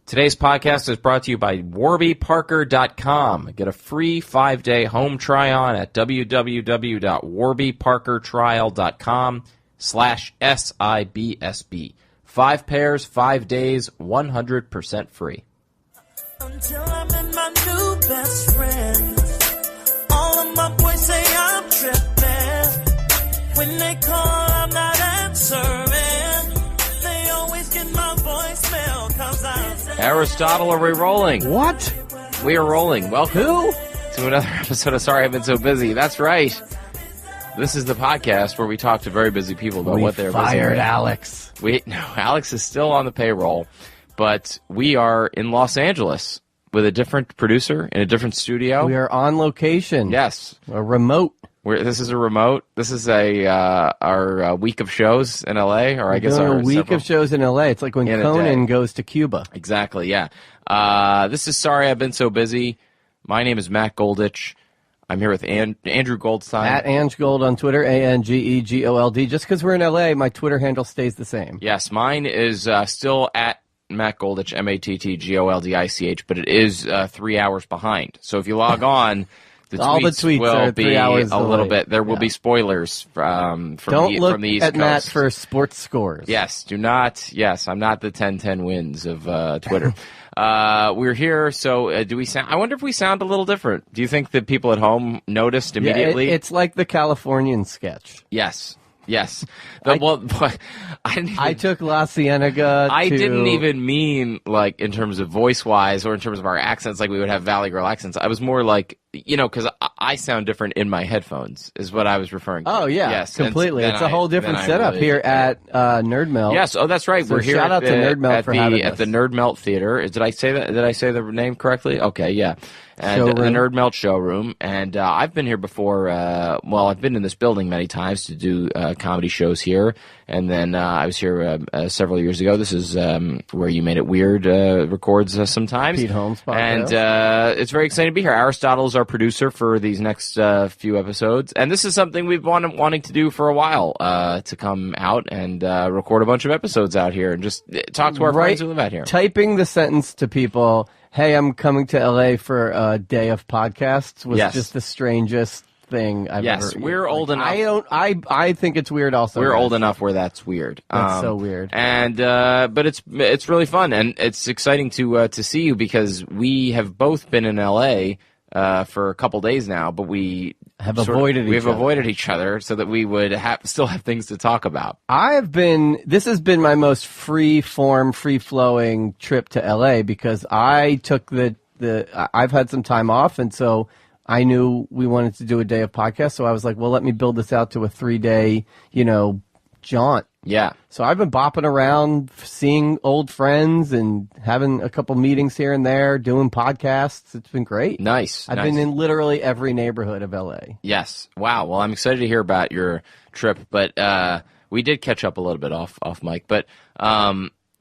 Today's podcast is brought to you by warbyparker.com. Get a free 5-day home try-on at www.warbyparkertrial.com/SIBSB. 5 pairs, 5 days, 100% free. Until I met my new best friend, all of my boys say I'm tripping. When they call, I'm not answering. They always get my voicemail 'cause I'm... Aristotle, are we rolling? What? We are rolling. Welcome to another episode of Sorry I've Been So Busy. That's right. This is the podcast where we talk to very busy people about what they're busy with. We fired Alex. No, Alex is still on the payroll, but we are in Los Angeles with a different producer in a different studio. We are on location. Yes. A remote. This is a remote. This is our week of shows in L.A., or I guess our week of shows in L.A. It's like when Conan goes to Cuba. Exactly, yeah. This is Sorry I've Been So Busy. My name is Matt Goldich. I'm here with Andrew Goldstein. At Ange Gold on Twitter, ANGEGOLD. Just because we're in L.A., my Twitter handle stays the same. Yes, mine is still at Matt Goldich, MattGoldich, but it is 3 hours behind. So if you log on... All the tweets will are be 3 hours a little delayed. bit. There will be spoilers from the East Don't look Coast. at Matt for sports scores. Yes, do not. Yes, I'm not the 10-10 wins of Twitter. We're here, so do we sound? I wonder if we sound a little different. Do you think that people at home noticed immediately? Yeah, it's like the Californian sketch. Yes. Yes. I took La Cienega I didn't even mean, like, in terms of voice-wise or in terms of our accents, like we would have Valley Girl accents. I was more like, because I sound different in my headphones is what I was referring to. Oh, yeah. Yes, completely. It's a whole different setup here at Nerd Melt. Yes. Oh, that's right. So We're here shout out to Nerd Melt for having us. at the Nerd Melt Theater. Did I say that? Did I say the name correctly? Okay, yeah. And the Nerd Melt showroom. And I've been here before. I've been in this building many times to do comedy shows here. And then I was here several years ago. This is where You Made It Weird records sometimes. Pete Holmes podcast. And it's very exciting to be here. Aristotle is our producer for these next few episodes. And this is something we've been wanting to do for a while, to come out and record a bunch of episodes out here and just talk to our friends who live out here. Typing the sentence to people, hey, I'm coming to L.A. for a day of podcasts was just the strangest thing I've ever... Yes, we're old enough. I think it's weird also. We're old enough where that's weird. That's so weird. And but it's really fun, and it's exciting to see you because we have both been in L.A. For a couple days now, but we have avoided each other so that we would still have things to talk about. This has been my most free-flowing trip to LA because I took I've had some time off, and so I knew we wanted to do a day of podcast, so I was like, well, let me build this out to a 3-day, jaunt. Yeah. So I've been bopping around, seeing old friends and having a couple meetings here and there, doing podcasts. It's been great. Nice. I've been in literally every neighborhood of LA. Yes. Wow. Well, I'm excited to hear about your trip, but we did catch up a little bit off mic. But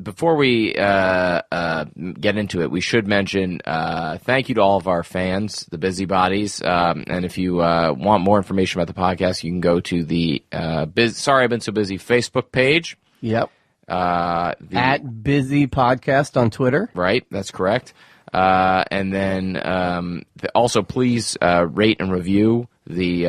before we get into it, we should mention thank you to all of our fans, the busybodies. And if you want more information about the podcast, you can go to the Sorry I've Been So Busy Facebook page. Yep. At Busy Podcast on Twitter. Right. That's correct. And then also please rate and review the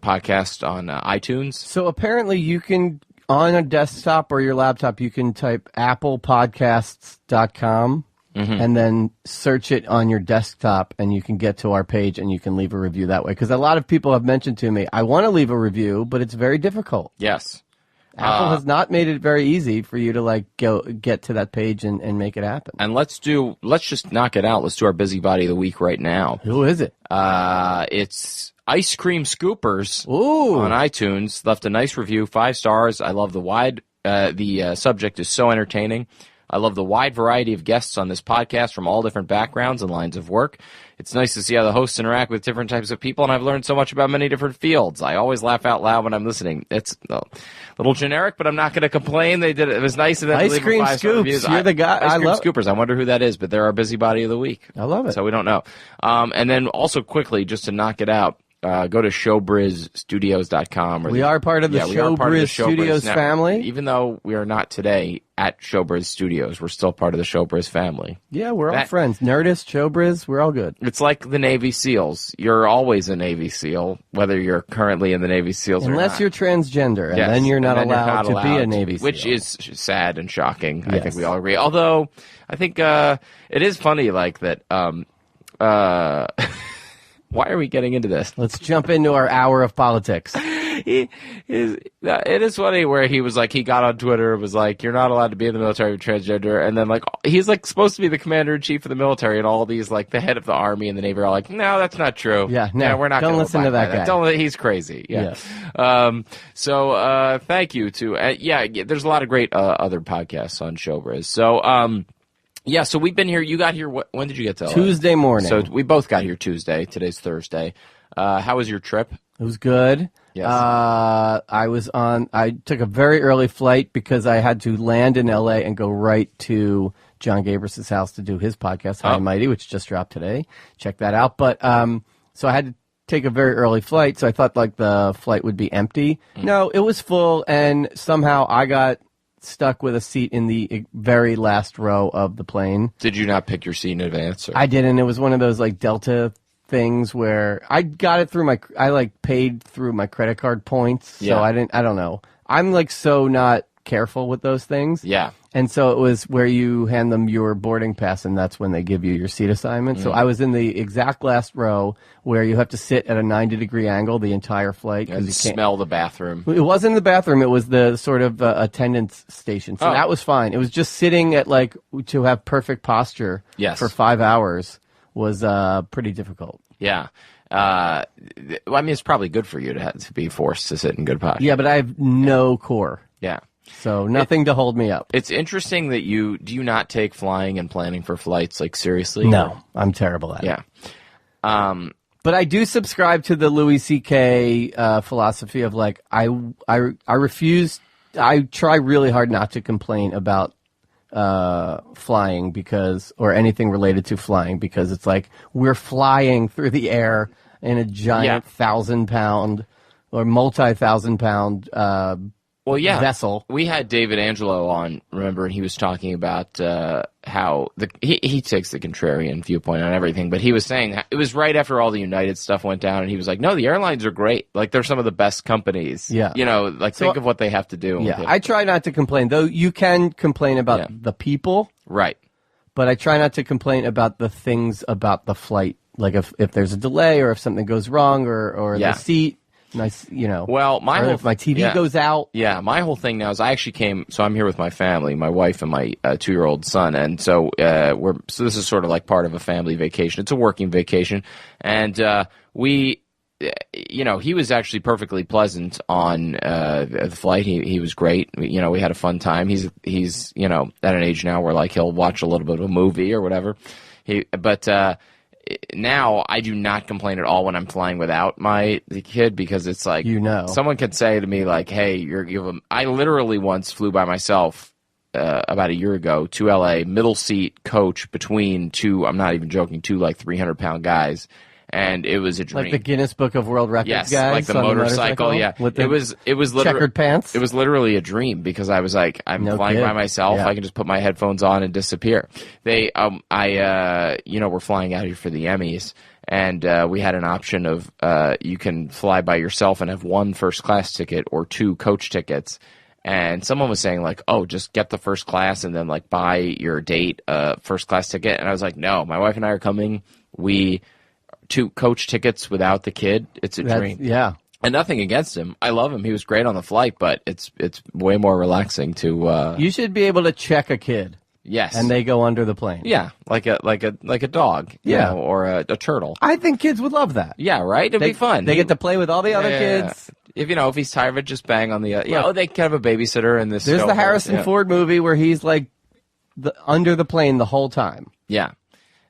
podcast on iTunes. So apparently you can... On a desktop or your laptop, you can type applepodcasts.com and then search it on your desktop, and you can get to our page and you can leave a review that way. Because a lot of people have mentioned to me, I want to leave a review, but it's very difficult. Yes. Apple has not made it very easy for you to get to that page and make it happen. And let's just knock it out. Let's do our busybody of the week right now. Who is it? It's Ice Cream Scoopers. Ooh. On iTunes. Left a nice review, 5 stars. I love the subject is so entertaining. I love the wide variety of guests on this podcast from all different backgrounds and lines of work. It's nice to see how the hosts interact with different types of people, and I've learned so much about many different fields. I always laugh out loud when I'm listening. It's a little generic, but I'm not going to complain. They did it. It was nice of them to leave Ice Cream Scoops. You're the guy. Ice Cream Scoopers. I wonder who that is, but they're our busybody of the week. I love it. So we don't know. And then also quickly, just to knock it out, go to showbrizstudios.com. We are part of the Showbiz Studios family. Even though we are not today at Showbiz Studios, we're still part of the Showbiz family. Yeah, we're all friends. Nerdist, Showbiz, we're all good. It's like the Navy SEALs. You're always a Navy SEAL, whether you're currently in the Navy SEAls or not. Unless you're transgender, and then you're not allowed to be a Navy SEAL. Which is sad and shocking. Yes. I think we all agree. Although, I think it is funny, like, that... why are we getting into this? Let's jump into our hour of politics. It is funny where he was like, he got on Twitter and was like, you're not allowed to be in the military with transgender. And then, like, he's like supposed to be the commander-in-chief of the military, and all these, like, the head of the Army and the Navy are all like, no, that's not true. Yeah, no, we're not. Don't listen to that guy. He's crazy. Yeah. Yes. Thank you to there's a lot of great other podcasts on Showbiz. So yeah, so we've been here. You got here. When did you get to LA? Tuesday morning. So we both got here Tuesday. Today's Thursday. How was your trip? It was good. Yes. I took a very early flight because I had to land in LA and go right to John Gabris' house to do his podcast, High and Mighty, which just dropped today. Check that out. But so I had to take a very early flight, so I thought like the flight would be empty. No, it was full, and somehow I got stuck with a seat in the very last row of the plane. Did you not pick your seat in advance? Or? I didn't. It was one of those like Delta things where I got it through I paid through my credit card points. So Yeah. I don't know. I'm like so not careful with those things. Yeah. And so it was where you hand them your boarding pass, and that's when they give you your seat assignment. So I was in the exact last row where you have to sit at a 90-degree angle the entire flight. And you smell the bathroom. It wasn't the bathroom. It was the sort of attendance station. So that was fine. It was just sitting at to have perfect posture for 5 hours was pretty difficult. Yeah. I mean, it's probably good for you to be forced to sit in good posture. Yeah, but I have no core. Yeah. So nothing to hold me up. It's interesting that do you not take flying and planning for flights like seriously? No, I'm terrible at it. Yeah. But I do subscribe to the Louis C.K. Philosophy of like I refuse. I try really hard not to complain about flying or anything related to flying because it's like we're flying through the air in a giant 1,000-pound or multi-1,000-pound vessel. We had David Angelo on, remember, and he was talking about how he takes the contrarian viewpoint on everything, but he was saying it was right after all the United stuff went down, and he was like, no, the airlines are great. Like, they're some of the best companies. Yeah. You know, like, think of what they have to do. Yeah, I try not to complain, though you can complain about the people. Right. But I try not to complain about the things about the flight, like if there's a delay or if something goes wrong or the seat. Nice, Well, if my TV goes out. Yeah, my whole thing now is I actually came. So I'm here with my family, my wife and my 2-year-old son, and so so this is sort of like part of a family vacation. It's a working vacation, and he was actually perfectly pleasant on the flight. He was great. We had a fun time. He's at an age now where like he'll watch a little bit of a movie or whatever. Now I do not complain at all when I'm flying without the kid because it's like someone could say to me like, "Hey, I literally once flew by myself about a year ago to LA, middle seat coach between two. I'm not even joking, two like 300-pound guys." And it was a dream. Like the Guinness Book of World Records guys? Like the motorcycle, yeah. It was literally checkered pants? It was literally a dream because I was like, I'm flying by myself. Yeah. I can just put my headphones on and disappear. We're flying out here for the Emmys, and we had an option of you can fly by yourself and have 1 first class ticket or 2 coach tickets. And someone was saying like, oh, just get the first class and then like buy your date first class ticket. And I was like, no, my wife and I are coming. 2 coach tickets without the kid. It's a dream. Yeah. And nothing against him. I love him. He was great on the flight, but it's way more relaxing to You should be able to check a kid. Yes. And they go under the plane. Yeah, like a dog, or a turtle. I think kids would love that. Yeah, right? It'd be fun. They get to play with all the other kids. If he's tired of it, just bang on the they can have a babysitter in this. There's the Harrison Ford movie where he's like under the plane the whole time. Yeah.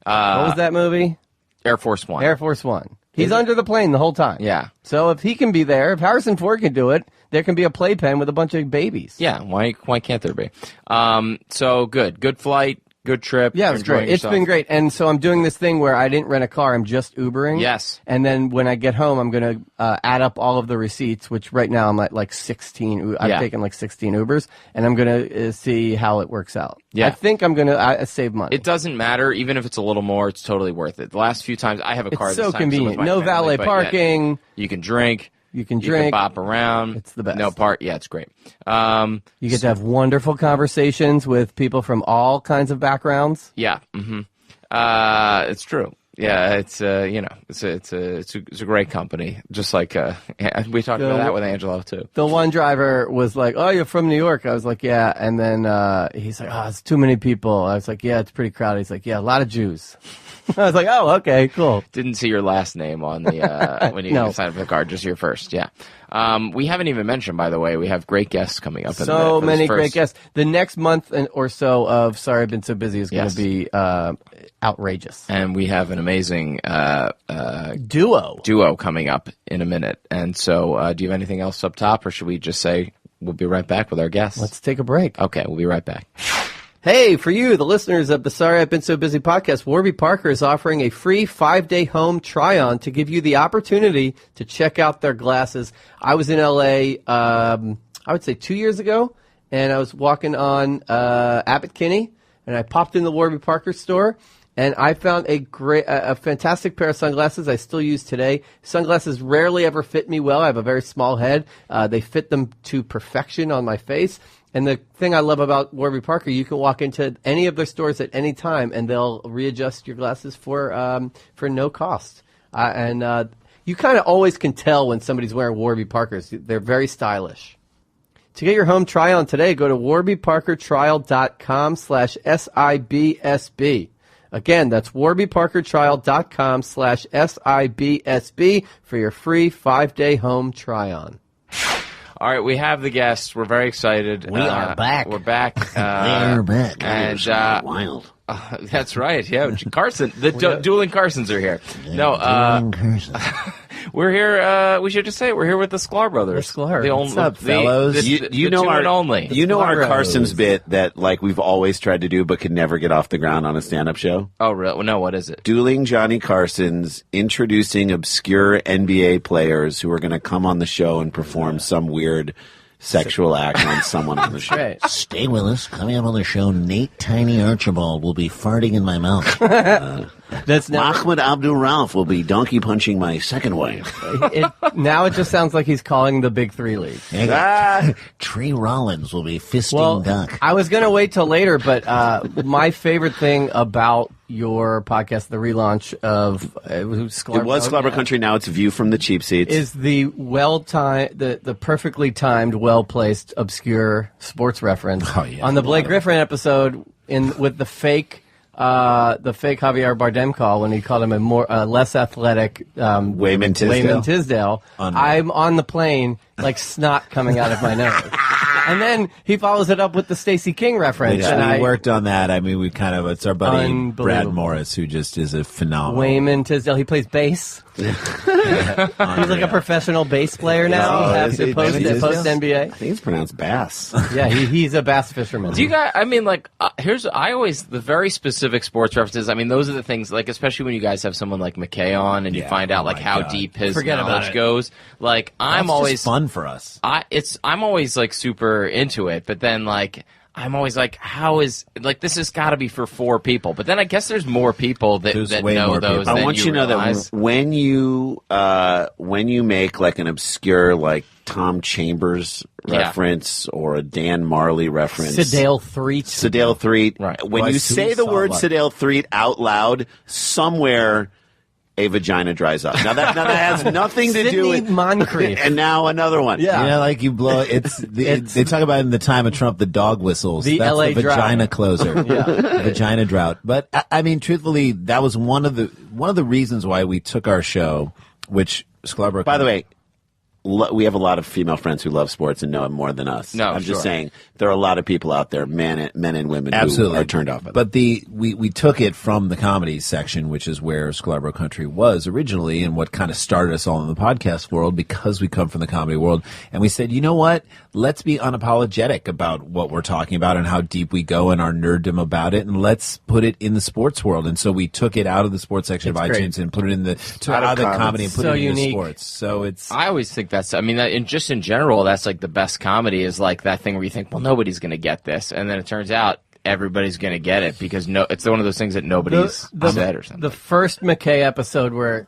What was that movie? Air Force One. Air Force One. He's under the plane the whole time. Yeah. So if he can be there, if Harrison Ford can do it, there can be a playpen with a bunch of babies. Yeah. Why can't there be? So good flight, Good trip. Yeah, it was great. It's been great. And so I'm doing this thing where I didn't rent a car. I'm just Ubering. Yes. And then when I get home, I'm going to add up all of the receipts, which right now I'm at like 16. I've taken like 16 Ubers, and I'm going to see how it works out. Yeah. I think I'm going to save money. It doesn't matter. Even if it's a little more, it's totally worth it. The last few times I have a car it's this so time, convenient. so with my No family, valet parking. You can drink. You can bop around. It's the best. No part. Yeah, it's great. You get to have wonderful conversations with people from all kinds of backgrounds. Yeah. Mm-hmm. It's true. Yeah, it's it's a great company. Just like we talked about that with Angelo too. The one driver was like, "Oh, you're from New York." I was like, "Yeah," and then he's like, "Oh, it's too many people." I was like, "Yeah, it's pretty crowded." He's like, "Yeah, a lot of Jews." I was like, "Oh, okay, cool." Didn't see your last name on the when you signed up for the card, just your first. Yeah. We haven't even mentioned, by the way, we have great guests coming up. So many great guests. The next month or so of Sorry I've Been So Busy is going to be outrageous. And we have an amazing duo coming up in a minute. And so do you have anything else up top, or should we just say we'll be right back with our guests? Let's take a break. Okay, we'll be right back. Hey, for you, the listeners of the Sorry I've Been So Busy podcast, Warby Parker is offering a free 5-day home try-on to give you the opportunity to check out their glasses. I was in L.A., I would say 2 years ago, and I was walking on Abbot Kinney, and I popped in the Warby Parker store, and I found a fantastic pair of sunglasses I still use today. Sunglasses rarely ever fit me well. I have a very small head. They fit them to perfection on my face. And the thing I love about Warby Parker, you can walk into any of their stores at any time, and they'll readjust your glasses for no cost. And you kind of always can tell when somebody's wearing Warby Parkers. They're very stylish. To get your home try-on today, go to warbyparkertrial.com/SIBSB. Again, that's warbyparkertrial.com/SIBSB for your free 5-day home try-on. All right, we have the guests. We're very excited. We are back. We're back. We are back. And wild. That's right. Yeah, Carson. The dueling Carsons are here. Dueling Carsons. We're here. We should just say it. We're here with the Sklar Brothers. The Sklar. What's up, fellows? You know our only. You know our Sklar Carson's Brothers. bit that like we've always tried to do but could never get off the ground on a stand-up show. Oh, really? Well, no. What is it? Dueling Johnny Carson's, introducing obscure NBA players who are going to come on the show and perform some weird sexual act on someone on the show. Right. Stay with us. Coming up on the show, Nate Tiny Archibald will be farting in my mouth. That's now. Ahmed Abdul Rauf will be donkey punching my second wife. Now it just sounds like he's calling the Big Three League. Trey Rollins will be fisting Duck. I was going to wait till later, but my favorite thing about your podcast, the relaunch of Scarborough Country. Now it's View from the Cheap Seats. Is the the perfectly timed, well placed, obscure sports reference on the Blake Griffin episode with the fake Javier Bardem call when he called him a less athletic Wayman Tisdale. I'm on the plane like snot coming out of my nose. And then he follows it up with the Stacey King reference. Yeah, we worked on that. I mean, it's our buddy Brad Unbelievable. Morris, who just is a phenomenal. Wayman Tisdale, he plays bass. He's like a professional bass player now. Post NBA. I think it's pronounced bass. Yeah, he's a bass fisherman. Do you guys? I mean, like, the very specific sports references. I mean, those are the things. Like, especially when you guys have someone like McKay on, and you find out like how deep his knowledge goes. Like, I'm always just fun for us. I'm always like super into it, but then like I'm always like, how is like this has got to be for 4 people? But then I guess there's more people that know those. I want you to know that when you make like an obscure like Tom Chambers reference or a Dan Marley reference, Sedale Threet. Right. When you say the word Sedale Threet out loud, somewhere a vagina dries up. Now that has nothing to do with Moncrief. And now another one. Yeah. You know, like you blow. They talk about in the time of Trump the dog whistles. The That's LA the vagina drought. closer. The vagina drought. But I mean, truthfully, that was one of the reasons why we took our show, which Scarborough. By the way, we have a lot of female friends who love sports and know it more than us. No, I'm sure. just saying there are a lot of people out there, men and women, Absolutely. who are turned off by that. But we took it from the comedy section, which is where Scarborough Country was originally, and what kind of started us all in the podcast world, because we come from the comedy world. And we said, you know what? Let's be unapologetic about what we're talking about and how deep we go and our nerddom about it, and let's put it in the sports world. And so we took it out of the sports section of iTunes and put it in out of the comedy and put So it in the unique. sports. So it's I always think just in general, that's like the best comedy is like that thing where you think, well, nobody's going to get this. And then it turns out everybody's going to get it because it's one of those things that nobody's said or something. The first McKay episode where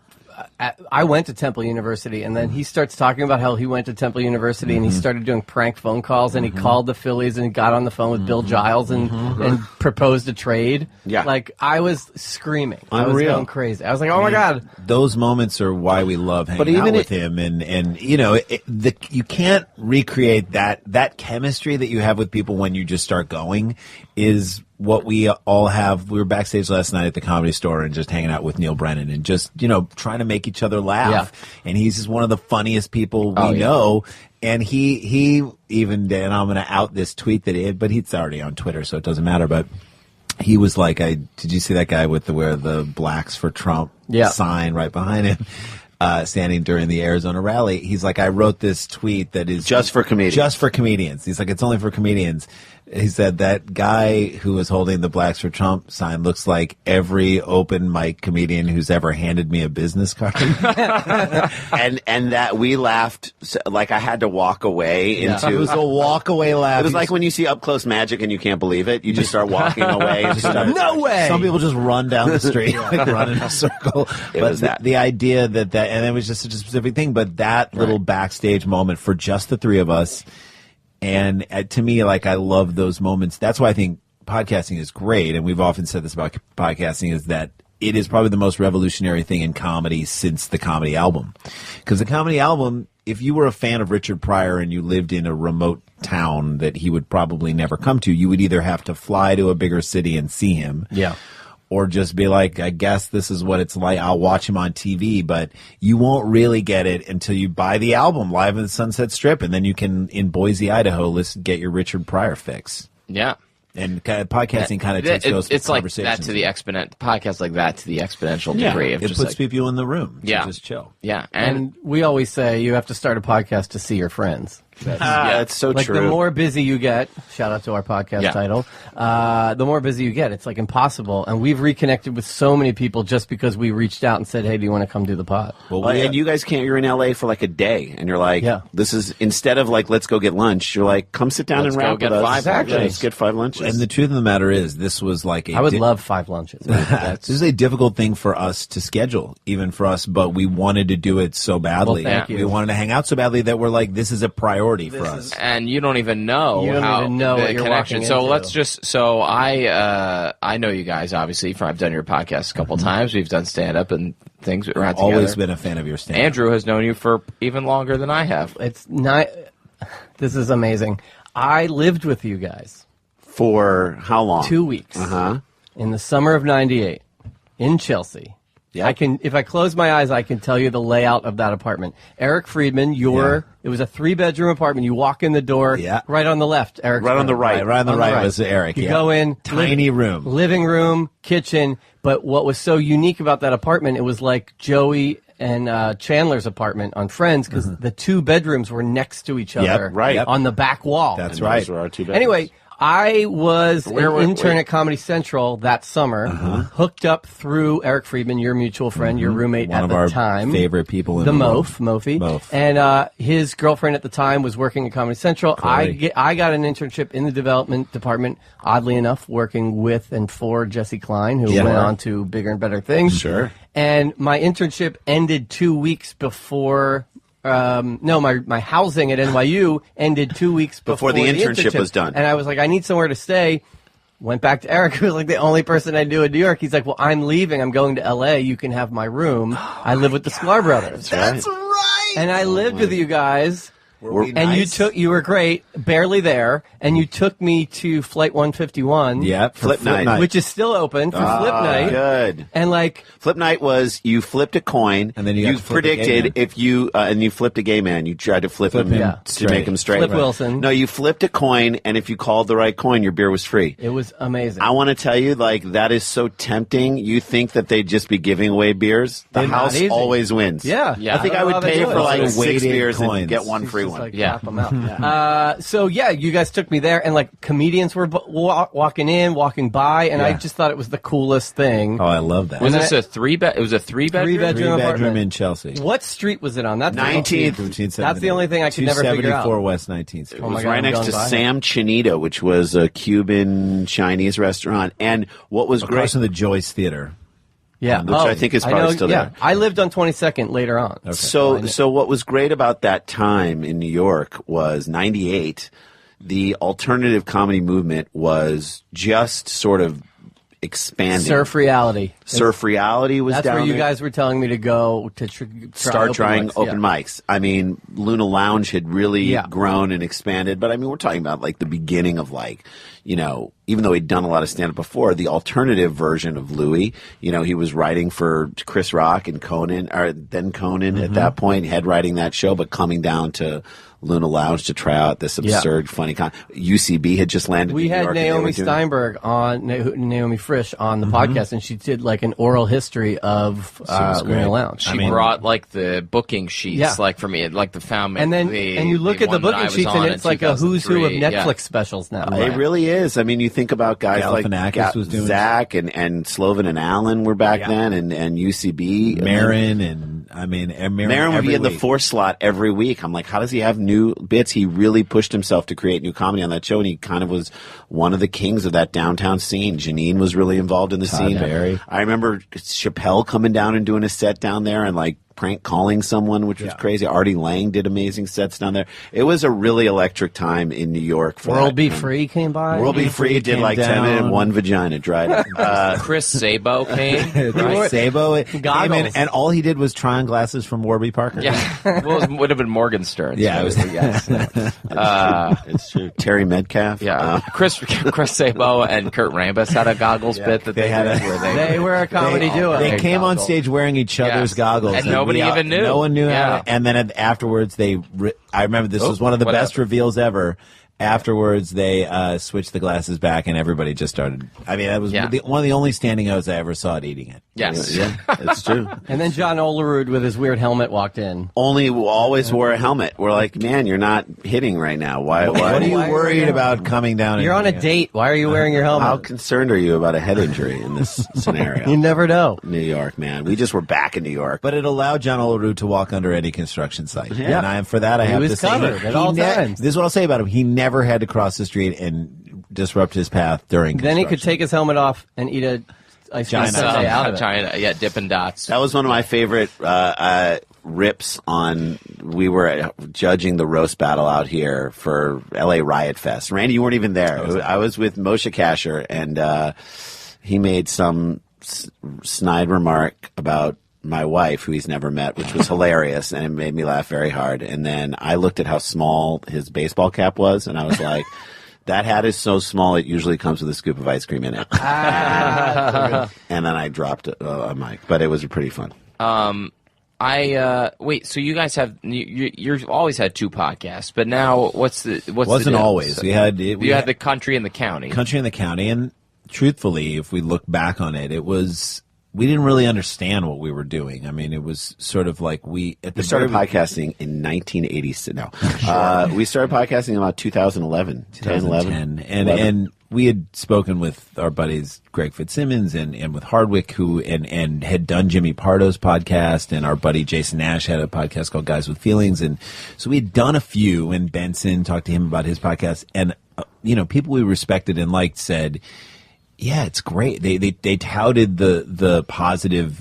I went to Temple University, and then he starts talking about how he went to Temple University and he started doing prank phone calls, and he called the Phillies and got on the phone with Bill Giles and proposed a trade. Yeah. Like, I was screaming. I was Unreal. going crazy. I was like, oh my God. those moments are why we love hanging out with him, and you know, you can't recreate that chemistry that you have with people when you just start going is what we all have. We were backstage last night at the Comedy Store and just hanging out with Neil Brennan and just, you know, trying to make each other laugh. Yeah. And he's just one of the funniest people we know. And he even, and I'm going to out this tweet that he had, but he's already on Twitter, so it doesn't matter. But he was like, did you see that guy with where the Blacks for Trump sign right behind him? Standing during the Arizona rally, he's like, I wrote this tweet that is just for comedians. Just for comedians. He's like, it's only for comedians. He said that guy who was holding the Blacks for Trump sign looks like every open mic comedian who's ever handed me a business card. and that we laughed like I had to walk away into. It was a walk away laugh. It was like when you see up close magic and you can't believe it. You just start walking away. And No way. Some people just run down the street, like run in a circle. Was that. The idea that, and it was just such a specific thing, but that little backstage moment for just the three of us. And to me, like, I love those moments. That's why I think podcasting is great. And we've often said this about podcasting, is that it is probably the most revolutionary thing in comedy since the comedy album. Because the comedy album, if you were a fan of Richard Pryor and you lived in a remote town that he would probably never come to, you would either have to fly to a bigger city and see him. Yeah. Or just be like, I guess this is what it's like. I'll watch him on TV, but you won't really get it until you buy the album live in the Sunset Strip, and then you can, in Boise, Idaho, get your Richard Pryor fix. Yeah. And podcasting kind of takes those it's like conversations. that to the podcast like that to the exponential degree. Of It just puts like, people in the room to just chill. Yeah, And we always say you have to start a podcast to see your friends. That's so Like, true. the more busy you get, shout out to our podcast title, the more busy you get. It's like impossible. And we've reconnected with so many people just because we reached out and said, hey, do you want to come do the pod? Well, and you guys can't. You're in LA for like a day, and you're like, this is, instead of like, let's go get lunch. You're like, come sit down Let's and go rap get with us. 5 Exactly. Let's get 5 lunches. And the truth of the matter is, this was like I would love 5 lunches. This is a difficult thing for us to schedule, even for us, but we wanted to do it so badly. Well, thank you. We wanted to hang out so badly that we're like, this is a priority for us. and you don't even know You don't how even know the what you're connection. walking So into. let's just. So I know you guys obviously. I've done your podcast a couple times. We've done stand up and things around together. Always been a fan of your stand-up. Andrew has known you for even longer than I have. It's not. This is amazing. I lived with you guys for how long? 2 weeks in the summer of '98 in Chelsea. Yeah. I can, if I close my eyes, I can tell you the layout of that apartment. Eric Friedman, it was a 3-bedroom apartment. You walk in the door, right on the left. Eric's Right on the right. Right on the right was Eric. You go in, tiny room, living room, kitchen. But what was so unique about that apartment, it was like Joey and Chandler's apartment on Friends, because the 2 bedrooms were next to each other, right. on the back wall. That's And right. those were our 2 bedrooms. Anyway, I was an intern at Comedy Central that summer, hooked up through Eric Friedman, your mutual friend, your roommate One at of the our time. favorite people in the the world. Mofi. Mof. And his girlfriend at the time was working at Comedy Central. I got an internship in the development department, oddly enough, working with and for Jesse Klein, who went on to bigger and better things. Sure. And my internship ended 2 weeks before... my housing at NYU ended 2 weeks before the internship was done. And I was like, I need somewhere to stay. Went back to Eric, who was like the only person I knew in New York. He's like, well, I'm leaving. I'm going to LA. You can have my room. I live with the Sklar Brothers. That's right. And I lived with you guys And you were great, barely there, and you took me to Flight 151. Yeah, Flip night. Which is still open for Flip Night. Good. And Flip Night was you flipped a coin, and then you predicted if you and you flipped a gay man. You tried to flip him to make him straight. Flip Wilson. No, you flipped a coin, and if you called the right coin, your beer was free. It was amazing. I want to tell you, that is so tempting. You think that they'd just be giving away beers? The house always wins. Yeah. I think I would pay for 6 beers and get one free one. Tap them out. So you guys took me there, and comedians were walking in, walking by, and I just thought it was the coolest thing. Oh, I love that. Was this a three-bed? It was a three-bedroom? Three-bedroom in Chelsea. What street was it on? That's 19th. That's the only thing I could never figure out. 274 West 19th Street. It was right next to Sam Chinito, which was a Cuban Chinese restaurant. And what was great across from the Joyce Theater. Yeah, which I think is probably still there. I lived on 22nd later on. Okay. So what was great about that time in New York was 98. The alternative comedy movement was just sort of expanding. Surf Reality. Surf Reality was That's down where you there. guys were telling me to go to start trying open mics. I mean, Luna Lounge had really grown and expanded, but I mean, we're talking about the beginning of even though he'd done a lot of stand-up before, the alternative version of Louis, he was writing for Chris Rock and Conan, or then Conan at that point, head writing that show, but coming down to Luna Lounge to try out this absurd, funny UCB had just landed. We in New had York Naomi Steinberg on, Naomi Frisch on the podcast, and she did an oral history of Luna Lounge. She brought the booking sheets, for me, the found. And then and you look at the booking sheets, and it's like a who's who of Netflix specials now. It really is. I mean, you think about guys Galifianakis was doing Zach and Sloven and Allen were back then, and UCB, Marin, and Marin would be in the 4 slot every week. I'm like, how does he have new bits? He really pushed himself to create new comedy on that show, and he kind of was one of the kings of that downtown scene. Janine was really involved in the scene. Barry. I remember Chappelle coming down and doing a set down there, and prank calling someone, which was crazy. Artie Lang did amazing sets down there. It was a really electric time in New York. World Be Free came by. World Be Free did 10 minutes, one vagina dried up. Chris Sabo came. Chris Sabo came in, Goggles. and all he did was try on glasses from Warby Parker. Yeah, well, it would have been Morgenstern. Yeah, it was. It's true. Terry Metcalf. Yeah, Chris Sabo and Kurt Rambis had a goggles bit that they had. They were a comedy duo. They came on stage wearing each other's goggles, and nobody even knew. No one knew how to, and then afterwards, I remember this was one of the best reveals ever. Afterwards, they switched the glasses back, and everybody just started. I mean, that was one of the only standing O's I ever saw at eating it. Yes. Yeah, it's true. And then John Olerud with his weird helmet walked in. Always wore a helmet. We're like, man, you're not hitting right now. Why What are you worried about coming down? You're on a date. Why are you wearing your helmet? How concerned are you about a head injury in this scenario? You never know. New York, man. We just were back in New York. But it allowed John Olerud to walk under any construction site. Yeah. And for that, I have to say, covered at all times. This is what I'll say about him. He never had to cross the street and disrupt his path during Then he could construction. take his helmet off and eat a ice cream sundae out of it. China, Dippin' Dots. That was one of my favorite rips on. We were judging the roast battle out here for LA Riot Fest. Randy, you weren't even there. I was with Moshe Kasher, and he made some snide remark about my wife, who he's never met, which was hilarious, and it made me laugh very hard. And then I looked at how small his baseball cap was, and I was like, that hat is so small it usually comes with a scoop of ice cream in it. And then I dropped a mic, but it was pretty fun. Wait, so you guys have you've always had 2 podcasts, but now what's the Wasn't deal? always. We had the country and the county. Country and the County, and truthfully, if we look back on it, we didn't really understand what we were doing. I mean, it was sort of like we started podcasting in 1986. No, we started podcasting about 2011, 2010, and we had spoken with our buddies Greg Fitzsimmons and with Hardwick, who and had done Jimmy Pardo's podcast, and our buddy Jason Nash had a podcast called Guys with Feelings, and so we had done a few. And Benson talked to him about his podcast, and people we respected and liked said, yeah, it's great. They touted the positive,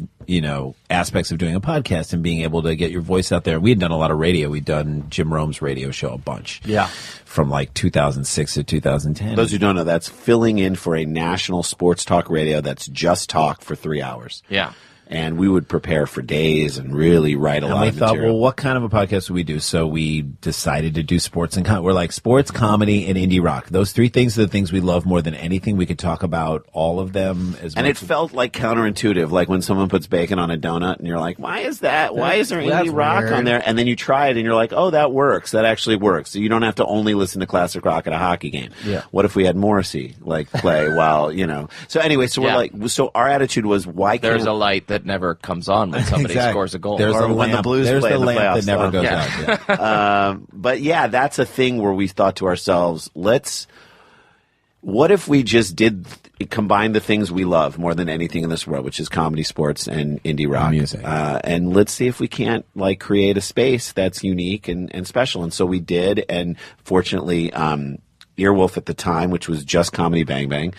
aspects of doing a podcast and being able to get your voice out there. We had done a lot of radio. We'd done Jim Rome's radio show a bunch. Yeah. From 2006 to 2010. Those who don't know, that's filling in for a national sports talk radio that's just talk for 3 hours. Yeah. And we would prepare for days and really write a lot of thought, material. well, what kind of a podcast would we do? So we decided to do sports and we're like sports, comedy, and indie rock. Those three things are the things we love more than anything. We could talk about all of them as And it felt like counterintuitive, like when someone puts bacon on a donut and you're like, why is that? Why is there That's indie rock weird. on there? And then you try it and you're like, oh, that works. That actually works. So you don't have to only listen to classic rock at a hockey game. Yeah. What if we had Morrissey play while, So anyway, so Yeah. we're like, so our attitude was, why can't There's a light that never comes on when somebody Exactly. scores a goal. There's Or the when the lamp. Blues There's play the in the lamp that playoffs. never goes Yeah. out. Yeah. But yeah, that's a thing where we thought to ourselves, what if we just combine the things we love more than anything in this world, which is comedy, sports, and indie rock. Music. And let's see if we can't create a space that's unique and special. And so we did. And fortunately, Earwolf at the time, which was just Comedy Bang Bang,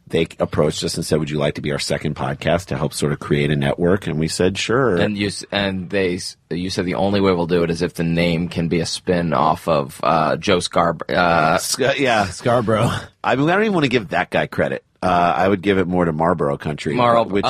they approached us and said, would you like to be our second podcast to help sort of create a network? And we said, sure. And you said the only way we'll do it is if the name can be a spin off of Joe Scarborough. Yeah. Scarborough. I mean, I don't even want to give that guy credit. I would give it more to Scarborough Country. Which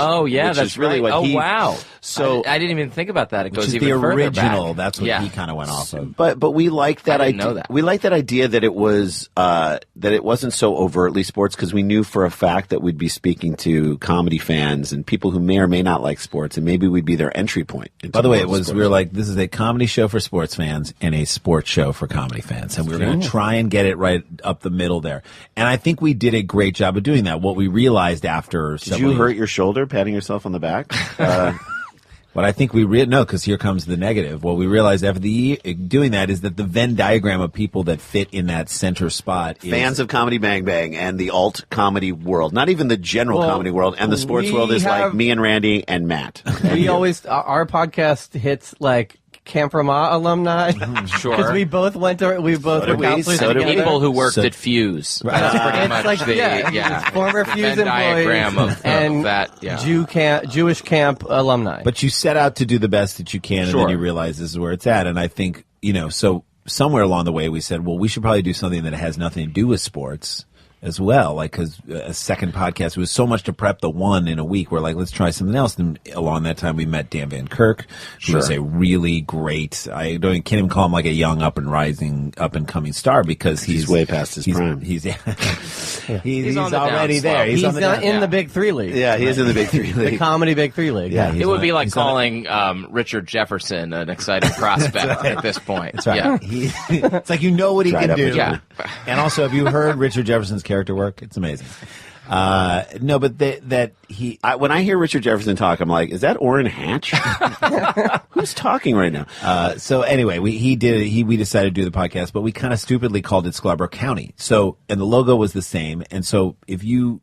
that's is really right. what Wow. So I didn't even think about that. It Which goes is even the further original. back. That's what Yeah. he kind of went off of. But we liked that I didn't idea. know that. We liked that idea that it was that it wasn't so overtly sports, because we knew for a fact that we'd be speaking to comedy fans and people who may or may not like sports, and maybe we'd be their entry point. By the way, we were like, this is a comedy show for sports fans and a sports show for comedy fans. And we were going to try and get it right up the middle there. And I think we did a great job of doing that. What we realized after Did you hurt your shoulder patting yourself on the back? What I think no, because here comes the negative. What we realized after doing that is that the Venn diagram of people that fit in that center spot is Fans of Comedy Bang Bang and the alt comedy world, not even the general comedy world, and the sports world is like me and Randy and Matt. We always our podcast hits like Camp Ramah alumni. Sure. Because we both were counselors So did we. together. People who worked at Fuse. That's pretty It's much like, the former the Fuse Venn diagram employees of and that. Yeah. Jewish camp alumni. But you set out to do the best that you can, and Sure. then you realize this is where it's at. And I think, so somewhere along the way we said, well, we should probably do something that has nothing to do with sports as well. Because a second podcast, it was so much to prep the one in a week. We're like, let's try something else. And along that time, we met Dan Van Kirk, who was a really great, can't even call him like a young up and coming star, because He's way past his prime. He's He's on the already down there. slope. he's on the not down- in the Big Three league. Yeah, he is in the Big Three The League. comedy Big Three league. Yeah, It would be like he's on calling Richard Jefferson an exciting prospect at this point. That's right. Yeah. It's like what he Dried can up do. his Yeah. And also, have you heard Richard Jefferson's character work? It's amazing. No, but When I hear Richard Jefferson talk, I'm like, is that Orrin Hatch? Who's talking right now? So anyway, we decided to do the podcast, but we kind of stupidly called it Scarborough County. So, and the logo was the same. And so if you